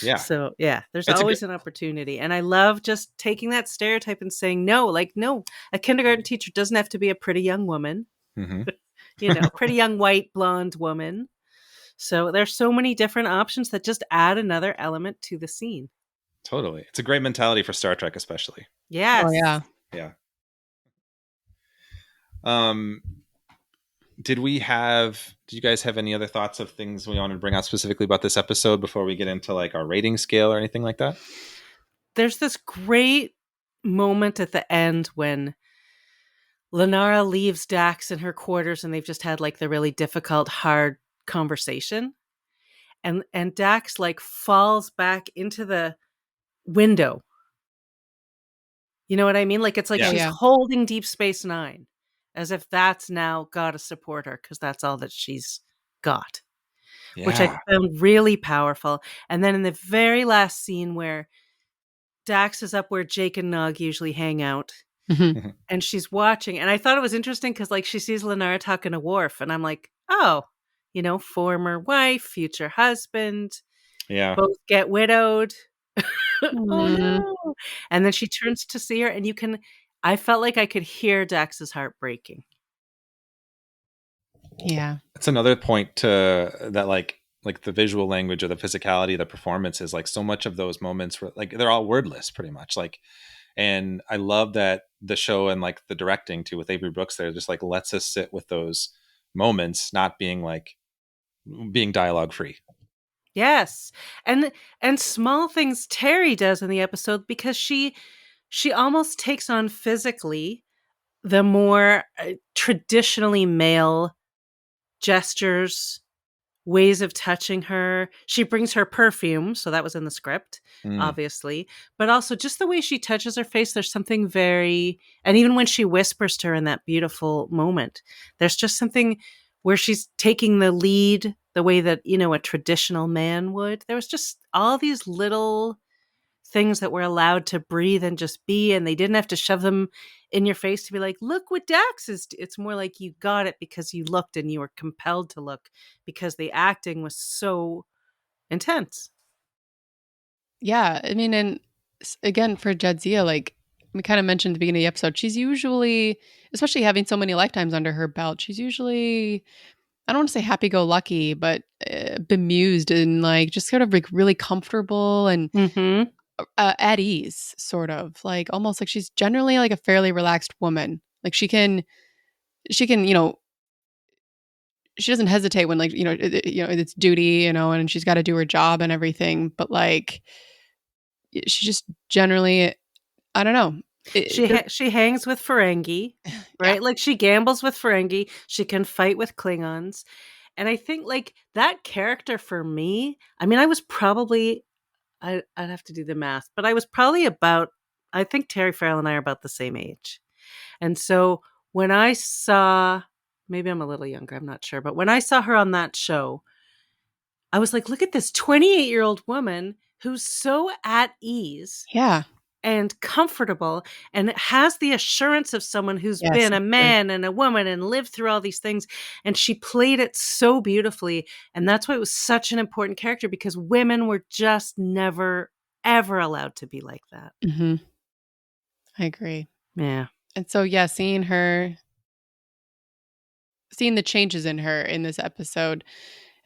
Speaker 6: Yeah.
Speaker 4: So yeah, there's
Speaker 6: It's a
Speaker 4: always an opportunity. And I love just taking that stereotype and saying, no, like, no, a kindergarten teacher doesn't have to be a pretty young woman,
Speaker 6: Mhm.
Speaker 4: you know, pretty young white blonde woman. So there's so many different options that just add another element to the scene.
Speaker 6: Totally. It's a great mentality for Star Trek, especially.
Speaker 4: Yes.
Speaker 5: Oh, yeah.
Speaker 6: Yeah. Did you guys have any other thoughts of things we wanted to bring out specifically about this episode before we get into like our rating scale or anything like that?
Speaker 4: There's this great moment at the end when Lenara leaves Dax in her quarters and they've just had like the really difficult, hard conversation. And Dax like falls back into the window. You know what I mean? Like it's like
Speaker 6: Yeah.
Speaker 4: she's
Speaker 5: Yeah.
Speaker 4: holding Deep Space Nine as if that's now got to support her because that's all that she's got, which I
Speaker 6: Yeah.
Speaker 4: found really powerful. And then in the very last scene where Dax is up where Jake and Nog usually hang out
Speaker 5: Mhm.
Speaker 4: and she's watching. And I thought it was interesting because like she sees Lenara talking to Worf and I'm like, oh, you know, former wife, future husband,
Speaker 6: Yeah.
Speaker 4: both get widowed. Oh
Speaker 5: Mm.
Speaker 4: no. And then she turns to see her and I felt like I could hear Dax's heart breaking.
Speaker 5: Yeah.
Speaker 6: That's another point to that like the visual language or the physicality, the performance is like so much of those moments where like they're all wordless pretty much. Like, and I love that the show and like the directing too with Avery Brooks there just like lets us sit with those moments, not being dialogue free.
Speaker 4: Yes. And small things Terry does in the episode because she almost takes on physically the more traditionally male gestures, ways of touching her. She brings her perfume, so that was in the script, obviously. But also just the way she touches her face, there's something very, and even when she whispers to her in that beautiful moment, there's just something where she's taking the lead the way that, you know, a traditional man would. There was just all these little things that were allowed to breathe and just be, and they didn't have to shove them in your face to be like, look what Dax is. It's more like you got it because you looked and you were compelled to look because the acting was so intense.
Speaker 5: Yeah. I mean, and again, for Jadzia, like we kind of mentioned at the beginning of the episode, she's usually, especially having so many lifetimes under her belt, she's usually, I don't want to say happy go lucky, but bemused and like just sort of like really comfortable and
Speaker 4: Mm-hmm.
Speaker 5: at ease, sort of like almost like she's generally like a fairly relaxed woman. Like she can, you know, she doesn't hesitate when like, you know, it's duty, you know, and she's got to do her job and everything. But like, she just generally, I don't know.
Speaker 4: She hangs with Ferengi,
Speaker 5: Yeah.
Speaker 4: right? Like she gambles with Ferengi. She can fight with Klingons. And I think like that character for me, I mean, I was probably, I'd have to do the math, but I was probably about, I think Terry Farrell and I are about the same age. And so when I saw, maybe I'm a little younger, I'm not sure, but when I saw her on that show, I was like, look at this 28-year-old woman who's so at ease
Speaker 5: Yeah.
Speaker 4: and comfortable and has the assurance of someone who's
Speaker 5: Yes.
Speaker 4: been a man and a woman and lived through all these things. And she played it so beautifully. And that's why it was such an important character because women were just never, ever allowed to be like that.
Speaker 5: Mm-hmm. I agree.
Speaker 4: Yeah.
Speaker 5: And so, yeah, seeing the changes in her in this episode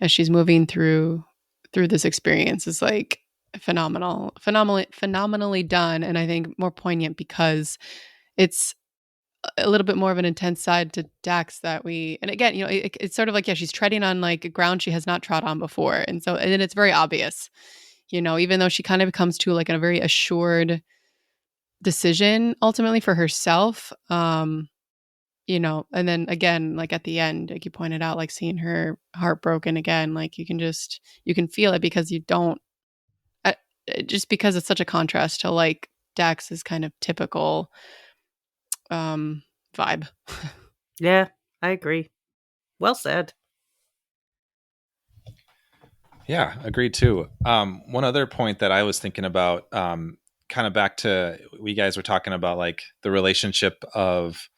Speaker 5: as she's moving through through this experience is like phenomenally done. And I think more poignant because it's a little bit more of an intense side to Dax and again, it's sort of like, she's treading on like ground she has not trod on before. And then it's very obvious, even though she kind of comes to like a very assured decision ultimately for herself. And then again, like at the end, like you pointed out, like seeing her heartbroken again, like you can feel it because just because it's such a contrast to like Dax's kind of typical vibe.
Speaker 4: Yeah, I agree. Well said.
Speaker 6: Yeah, agreed too. One other point that I was thinking about, kind of back to, we guys were talking about like the relationship of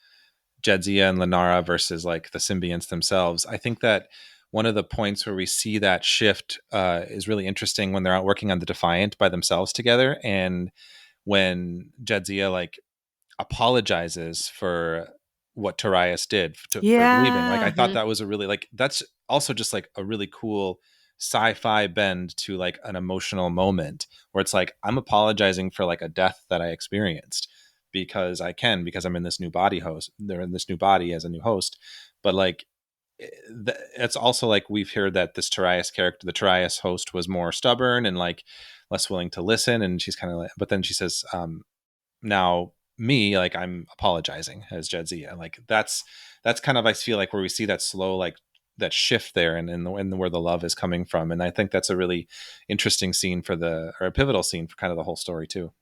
Speaker 6: JADZIA and LENARA versus like the symbionts themselves. I think that one of the points where we see that shift is really interesting when they're out working on the Defiant by themselves together, and when JADZIA like apologizes for what Tarius did for leaving. Like I thought that was a really like, that's also just like a really cool sci-fi bend to like an emotional moment where it's like, I'm apologizing for like a death that I experienced because I'm in this new body they're in this new body as a new host. But like, it's also like, we've heard that this Tarius character, the Tarius host, was more stubborn and like less willing to listen. And she's kind of like, but then she says, now me, like I'm apologizing as JADZIA. Like that's kind of, I feel like, where we see that slow, like that shift there and where the love is coming from. And I think that's a really interesting scene or a pivotal scene for kind of the whole story too.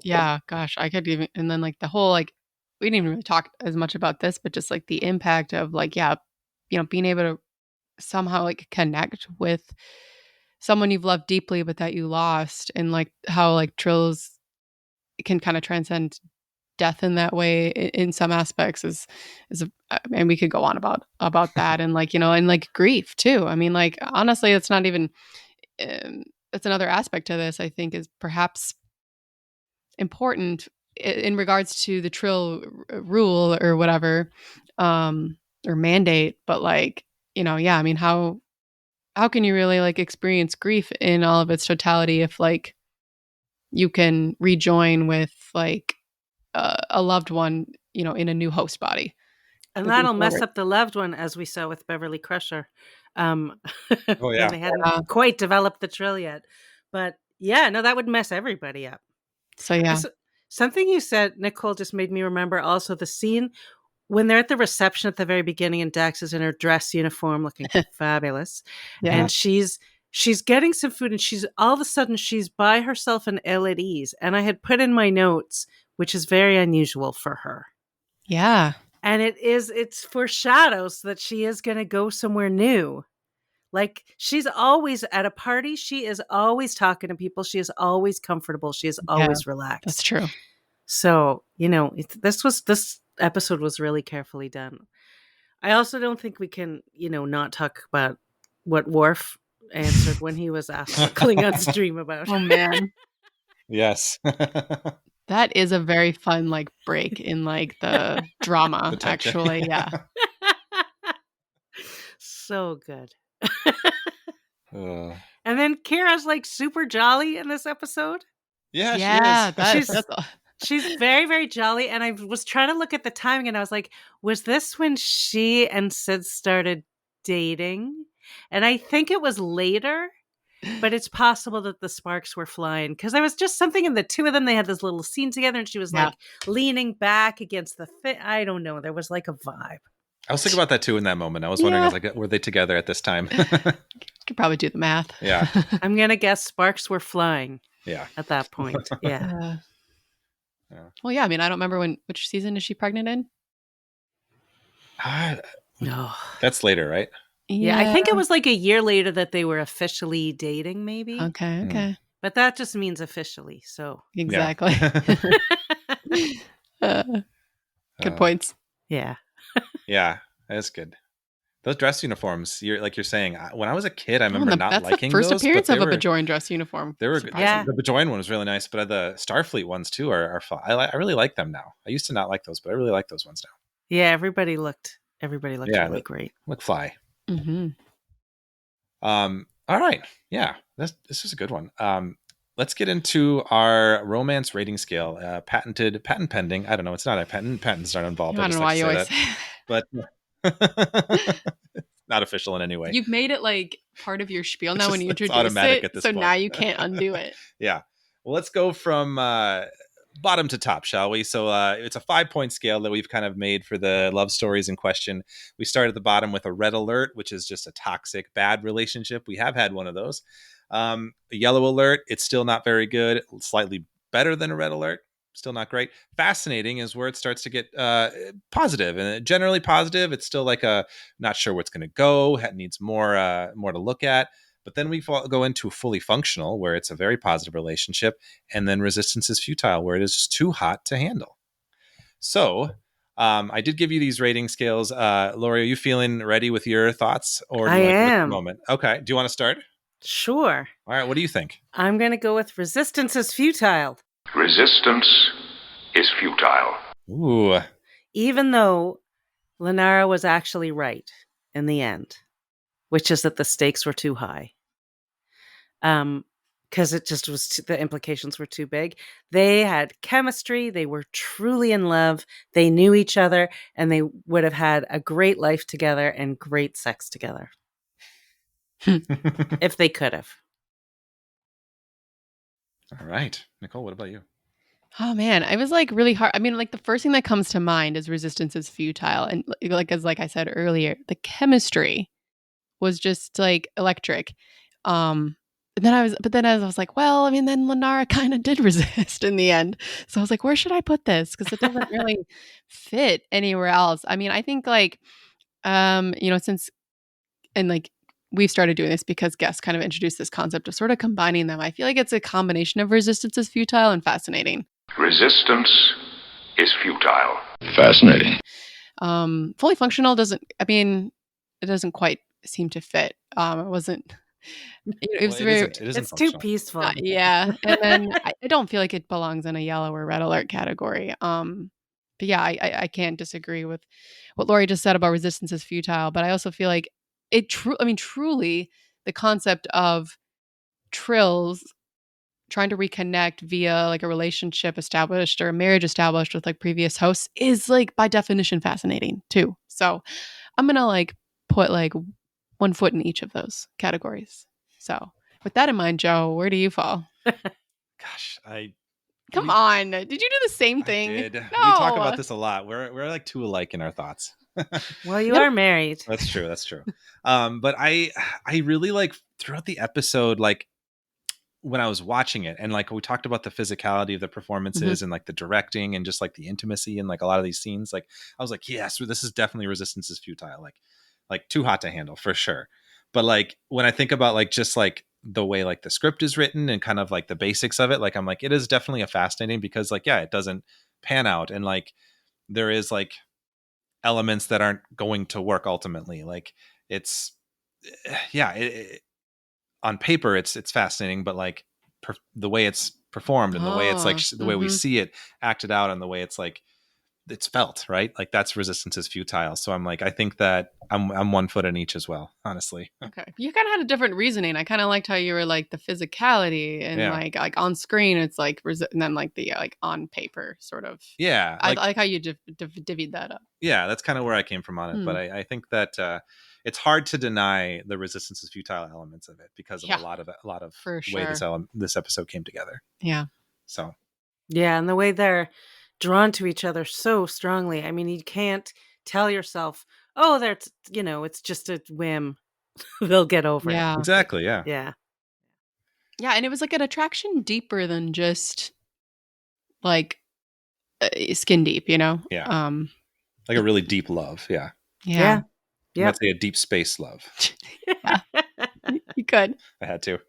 Speaker 5: Yeah, gosh, I could even, and then like the whole, like, we didn't even really talk as much about this, but just like the impact of like, being able to somehow like connect with someone you've loved deeply, but that you lost, and like how like Trills can kind of transcend death in that way in some aspects and we could go on about that, and like, and like grief too. I mean, like, honestly, it's not even, it's another aspect to this, I think, is perhaps important in regards to the Trill rule or whatever, or mandate. But like, I mean, how can you really like experience grief in all of its totality if like you can rejoin with like a loved one, in a new host body?
Speaker 4: And that'll mess up the loved one, as we saw with Beverly Crusher.
Speaker 6: Oh yeah,
Speaker 4: when they hadn't quite developed the Trill yet. But yeah, no, that would mess everybody up.
Speaker 5: So yeah,
Speaker 4: something you said, Nicole, just made me remember also the scene when they're at the reception at the very beginning and Dax is in her dress uniform looking fabulous.
Speaker 5: Yeah.
Speaker 4: And she's getting some food and she's all of a sudden she's by herself and ill at ease. And I had put in my notes, which is very unusual for her.
Speaker 5: Yeah.
Speaker 4: And it's foreshadows that she is going to go somewhere new. Like, she's always at a party. She is always talking to people. She is always comfortable. She is always relaxed.
Speaker 5: That's true.
Speaker 4: So, this episode was really carefully done. I also don't think we can, not talk about what Worf answered when he was asked what Klingons dream about.
Speaker 5: Oh, man.
Speaker 6: Yes.
Speaker 5: That is a very fun, like, break in, like, the drama, actually. Yeah.
Speaker 4: So good. And then Kira's, like, super jolly in this episode.
Speaker 6: Yeah, she is.
Speaker 4: She's very, very jolly. And I was trying to look at the timing and I was like, was this when she and Sid started dating? And I think it was later. But it's possible that the sparks were flying because there was just something in the two of them. They had this little scene together and she was like leaning back against the I don't know. There was like a vibe.
Speaker 6: I was thinking about that too in that moment. I was wondering, I was like, were they together at this time?
Speaker 5: Could probably do the math.
Speaker 6: Yeah.
Speaker 4: I'm going to guess sparks were flying.
Speaker 6: Yeah.
Speaker 4: At that point. Yeah.
Speaker 5: Well, yeah. I mean, I don't remember which season is she pregnant in?
Speaker 4: No.
Speaker 6: That's later, right?
Speaker 4: Yeah, I think it was like a year later that they were officially dating, maybe.
Speaker 5: Okay.
Speaker 4: But that just means officially, so.
Speaker 5: Exactly. Good points.
Speaker 4: Yeah.
Speaker 6: Yeah, that's good. Those dress uniforms, you're saying, when I was a kid, I remember not liking
Speaker 5: those.
Speaker 6: That's
Speaker 5: the first appearance of a Bajoran dress uniform.
Speaker 6: They were good. Yeah. The Bajoran one was really nice, but the Starfleet ones too are fun. I really like them now. I used to not like those, but I really like those ones now.
Speaker 4: Yeah, everybody looked really great.
Speaker 6: Look fly.
Speaker 5: Mm-hmm.
Speaker 6: All right. Yeah, this is a good one. Let's get into our romance rating scale. Patent pending. I don't know. It's not a patent. Patents aren't involved.
Speaker 5: I
Speaker 6: I
Speaker 5: don't
Speaker 6: just
Speaker 5: know why
Speaker 6: like
Speaker 5: you
Speaker 6: to
Speaker 5: always
Speaker 6: say
Speaker 5: say
Speaker 6: that. But not official in any way.
Speaker 5: You've made it like part of your spiel
Speaker 6: It's
Speaker 5: now when
Speaker 6: just-
Speaker 5: you
Speaker 6: it's
Speaker 5: introduce
Speaker 6: automatic
Speaker 5: it.
Speaker 6: at this
Speaker 5: So
Speaker 6: point.
Speaker 5: now you can't undo it.
Speaker 6: Yeah. Well, let's go from bottom to top, shall we? So it's a 5-point scale that we've kind of made for the love stories in question. We start at the bottom with a red alert, which is just a toxic, bad relationship. We have had one of those. A yellow alert, it's still not very good. Slightly better than a red alert. Still not great. Fascinating is where it starts to get positive, and generally positive. It's still like a not sure what's going to go. Needs more to look at. But then we go into fully functional, where it's a very positive relationship, and then resistance is futile, where it is just too hot to handle. So I did give you these rating scales. Laurie, are you feeling ready with your thoughts, or do you
Speaker 4: I
Speaker 6: want to give it a
Speaker 4: am.
Speaker 6: moment? Okay. Do you want to start?
Speaker 4: Sure.
Speaker 6: All right. What do you think?
Speaker 4: I'm going to go with resistance is futile.
Speaker 3: Resistance is futile.
Speaker 6: Ooh.
Speaker 4: Even though Lenara was actually right in the end, which is that the stakes were too high. Because it just was the implications were too big. They had chemistry. They were truly in love. They knew each other, and they would have had a great life together and great sex together if they could have.
Speaker 6: All right. Nicole, what about you?
Speaker 5: Oh man, I was like really hard. I mean, like the first thing that comes to mind is resistance is futile. And like I said earlier, the chemistry was just like electric. But then as I was like, well, I mean, then Lenara kind of did resist in the end. So I was like, where should I put this? Because it doesn't really fit anywhere else. I mean, I think like, since and like we've started doing this because guests kind of introduced this concept of sort of combining them. I feel like it's a combination of resistance is futile and fascinating.
Speaker 3: Resistance is futile. Fascinating.
Speaker 5: Fully functional it doesn't quite seem to fit. It wasn't. It was very.
Speaker 6: It isn't
Speaker 4: It's too
Speaker 6: functional.
Speaker 4: peaceful.
Speaker 5: Yeah, and then I don't feel like it belongs in a yellow or red alert category. But yeah, I can't disagree with what Laurie just said about resistance is futile. But I also feel like truly, the concept of Trills trying to reconnect via like a relationship established or a marriage established with like previous hosts is like by definition fascinating too. So I'm gonna like put like one foot in each of those categories. So with that in mind, Joe, where do you fall?
Speaker 6: Gosh,
Speaker 5: Come on. Did you do the same
Speaker 6: I
Speaker 5: thing?
Speaker 6: did.
Speaker 5: No.
Speaker 6: We talk about this a lot. We're like too alike in our thoughts.
Speaker 4: Well, you
Speaker 5: Yep.
Speaker 4: are married.
Speaker 6: That's true. That's true. But I really like throughout the episode, like when I was watching it, and like we talked about the physicality of the performances and like the directing and just like the intimacy and like a lot of these scenes, like I was like, yes, this is definitely resistance is futile. Like too hot to handle for sure. But like when I think about like just like the way like the script is written and kind of like the basics of it, like I'm like, it is definitely a fascinating because like, yeah, it doesn't pan out. And like there is like elements that aren't going to work ultimately. Like it's, yeah, on paper it's fascinating, but like the way it's performed and the way it's like the way we see it acted out and the way it's like it's felt, right? Like that's resistance is futile. So I'm like, I think that I'm 1 foot in each as well, honestly.
Speaker 5: Okay. You kind of had a different reasoning. I kind of liked how you were like the physicality and
Speaker 6: Yeah.
Speaker 5: like on screen it's like and then like the like on paper sort of.
Speaker 6: Yeah.
Speaker 5: I like how you divvied that up.
Speaker 6: Yeah, that's kind of where I came from on it. But I think that it's hard to deny the resistance is futile elements of it because of a lot of
Speaker 5: for
Speaker 6: way
Speaker 5: sure.
Speaker 6: this episode came together.
Speaker 5: Yeah.
Speaker 6: So
Speaker 4: Yeah, and the way they're drawn to each other so strongly. I mean, you can't tell yourself, oh, that's, it's just a whim. They'll get over
Speaker 5: Yeah.
Speaker 4: it.
Speaker 6: exactly, yeah.
Speaker 4: Yeah.
Speaker 5: Yeah, and it was like an attraction deeper than just like skin deep,
Speaker 6: Yeah. Like a really deep love. Yeah.
Speaker 5: Yeah.
Speaker 6: You might say a deep space love.
Speaker 5: Yeah. You could.
Speaker 6: I had to.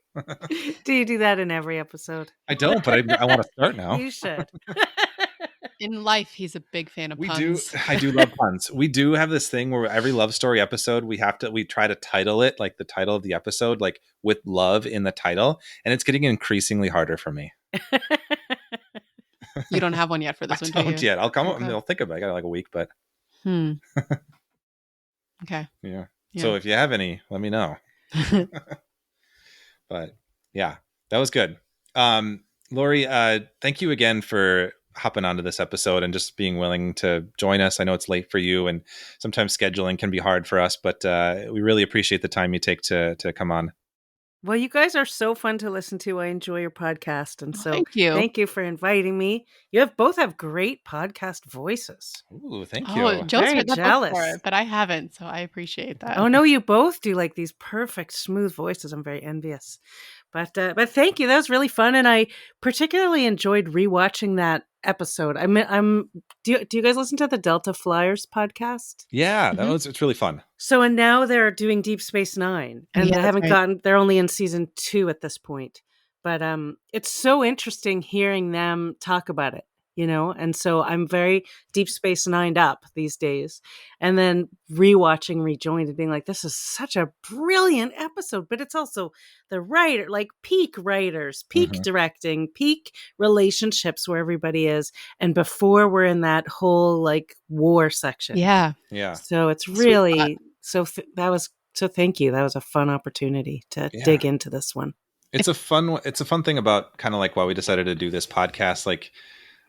Speaker 4: Do you do that in every episode?
Speaker 6: I don't, but I want to start now.
Speaker 4: You should.
Speaker 5: In life, he's a big fan of puns.
Speaker 6: I do love puns. We do have this thing where every love story episode we try to title it, like the title of the episode, like with love in the title, and it's getting increasingly harder for me.
Speaker 5: You don't have one yet for this one, do
Speaker 6: I
Speaker 5: you?
Speaker 6: don't yet. I'll come up
Speaker 5: Okay.
Speaker 6: and I'll think about it. I got like a week, but
Speaker 5: Okay.
Speaker 6: yeah.
Speaker 5: Yeah.
Speaker 6: So if you have any, let me know. But yeah, that was good. Laurie, thank you again for hopping onto this episode and just being willing to join us. I know it's late for you, and sometimes scheduling can be hard for us, but we really appreciate the time you take to come on.
Speaker 4: Well, you guys are so fun to listen to. I enjoy your podcast. And so
Speaker 5: Thank you.
Speaker 4: thank you for inviting me. You both have great podcast voices.
Speaker 6: Ooh, thank you.
Speaker 5: Oh, Joe's
Speaker 4: Very
Speaker 5: heard that
Speaker 4: jealous.
Speaker 5: before, but I haven't, so I appreciate that.
Speaker 4: Oh no, you both do like these perfect smooth voices. I'm very envious. But thank you. That was really fun, and I particularly enjoyed rewatching that episode. Do you guys listen to the Delta Flyers podcast?
Speaker 6: Yeah,
Speaker 5: Mhm.
Speaker 6: it's really fun.
Speaker 4: So and now they're doing Deep Space Nine, and
Speaker 5: Yeah,
Speaker 4: they
Speaker 5: that's
Speaker 4: haven't
Speaker 5: right.
Speaker 4: gotten. They're only in season 2 at this point, but it's so interesting hearing them talk about it. And so I'm very Deep Space Nined up these days, and then rewatching Rejoined and being like, this is such a brilliant episode, but it's also the writer, like peak writers, peak
Speaker 6: Mhm.
Speaker 4: directing, peak relationships where everybody is, and before we're in that whole like war section.
Speaker 5: Yeah.
Speaker 6: Yeah.
Speaker 4: So it's
Speaker 5: Sweet
Speaker 4: really so thank you. That was a fun opportunity to
Speaker 6: Yeah.
Speaker 4: dig into this one.
Speaker 6: It's a fun thing about kind of like why we decided to do this podcast. Like,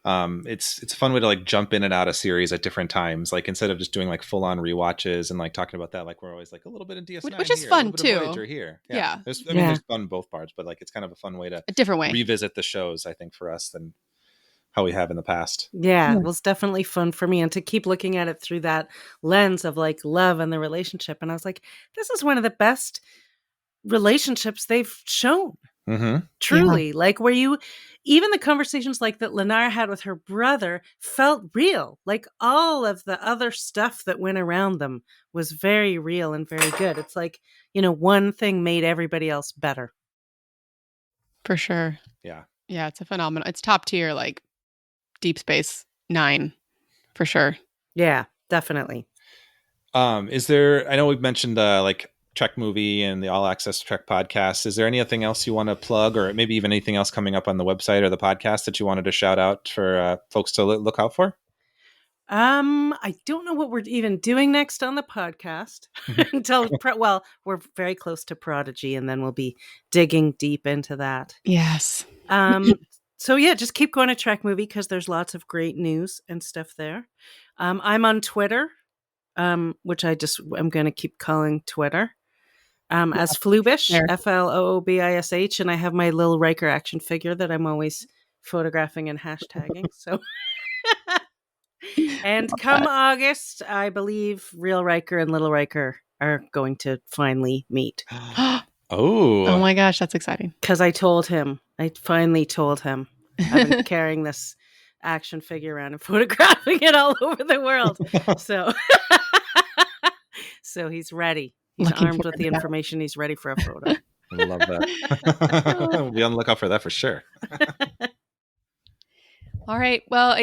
Speaker 6: it's a fun way to like jump in and out of series at different times. Like instead of just doing like full on rewatches and like talking about that, like we're always like a little bit of DS9
Speaker 5: Which is
Speaker 6: here,
Speaker 5: fun,
Speaker 6: a little bit of
Speaker 5: too.
Speaker 6: Voyager here.
Speaker 5: Yeah.
Speaker 6: There's
Speaker 4: Yeah.
Speaker 6: fun both parts, but like it's kind of a fun way to
Speaker 5: A different way.
Speaker 6: revisit the shows, I think, for us than how we have in the past.
Speaker 4: Yeah,
Speaker 5: Yeah.
Speaker 4: it was definitely fun for me, and to keep looking at it through that lens of like love and the relationship. And I was like, this is one of the best relationships they've shown.
Speaker 6: Mm-hmm.
Speaker 4: Truly, like where even the conversations like that Lenara had with her brother felt real. Like all of the other stuff that went around them was very real and very good. It's like, one thing made everybody else better.
Speaker 5: For sure.
Speaker 6: Yeah.
Speaker 5: Yeah, it's a phenomenon. It's top tier, like Deep Space Nine, for sure.
Speaker 4: Yeah, definitely.
Speaker 6: Is there? I know we've mentioned like Trek movie and the All Access Trek podcast. Is there anything else you want to plug, or maybe even anything else coming up on the website or the podcast that you wanted to shout out for folks to look out for?
Speaker 4: I don't know what we're even doing next on the podcast until we're very close to Prodigy, and then we'll be digging deep into that.
Speaker 5: Yes.
Speaker 4: So yeah, just keep going to Trek Movie because there's lots of great news and stuff there. I'm on Twitter, which I'm going to keep calling Twitter, as Flubish,
Speaker 5: There.
Speaker 4: FLOOBISH, and I have my Lil Riker action figure that I'm always photographing and hashtagging. So, and come August, I believe Real Riker and Little Riker are going to finally meet
Speaker 5: Oh
Speaker 6: Oh,
Speaker 5: my gosh, that's exciting.
Speaker 4: because I finally told him I've been carrying this action figure around and photographing it all over the world. So, so he's ready. He's
Speaker 5: Looking
Speaker 4: armed
Speaker 5: forward
Speaker 4: with the
Speaker 5: to that.
Speaker 4: information. He's ready for a photo.
Speaker 6: I love that. We'll be on the lookout for that for sure.
Speaker 5: All right. Well,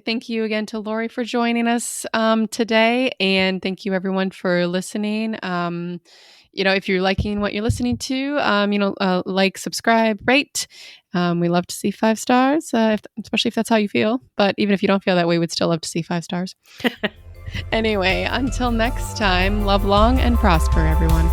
Speaker 5: thank you again to Laurie for joining us today. And thank you everyone for listening. If you're liking what you're listening to, like, subscribe, rate. We love to see 5 stars, especially if that's how you feel. But even if you don't feel that way, we'd still love to see 5 stars. Anyway, until next time, love long and prosper, everyone.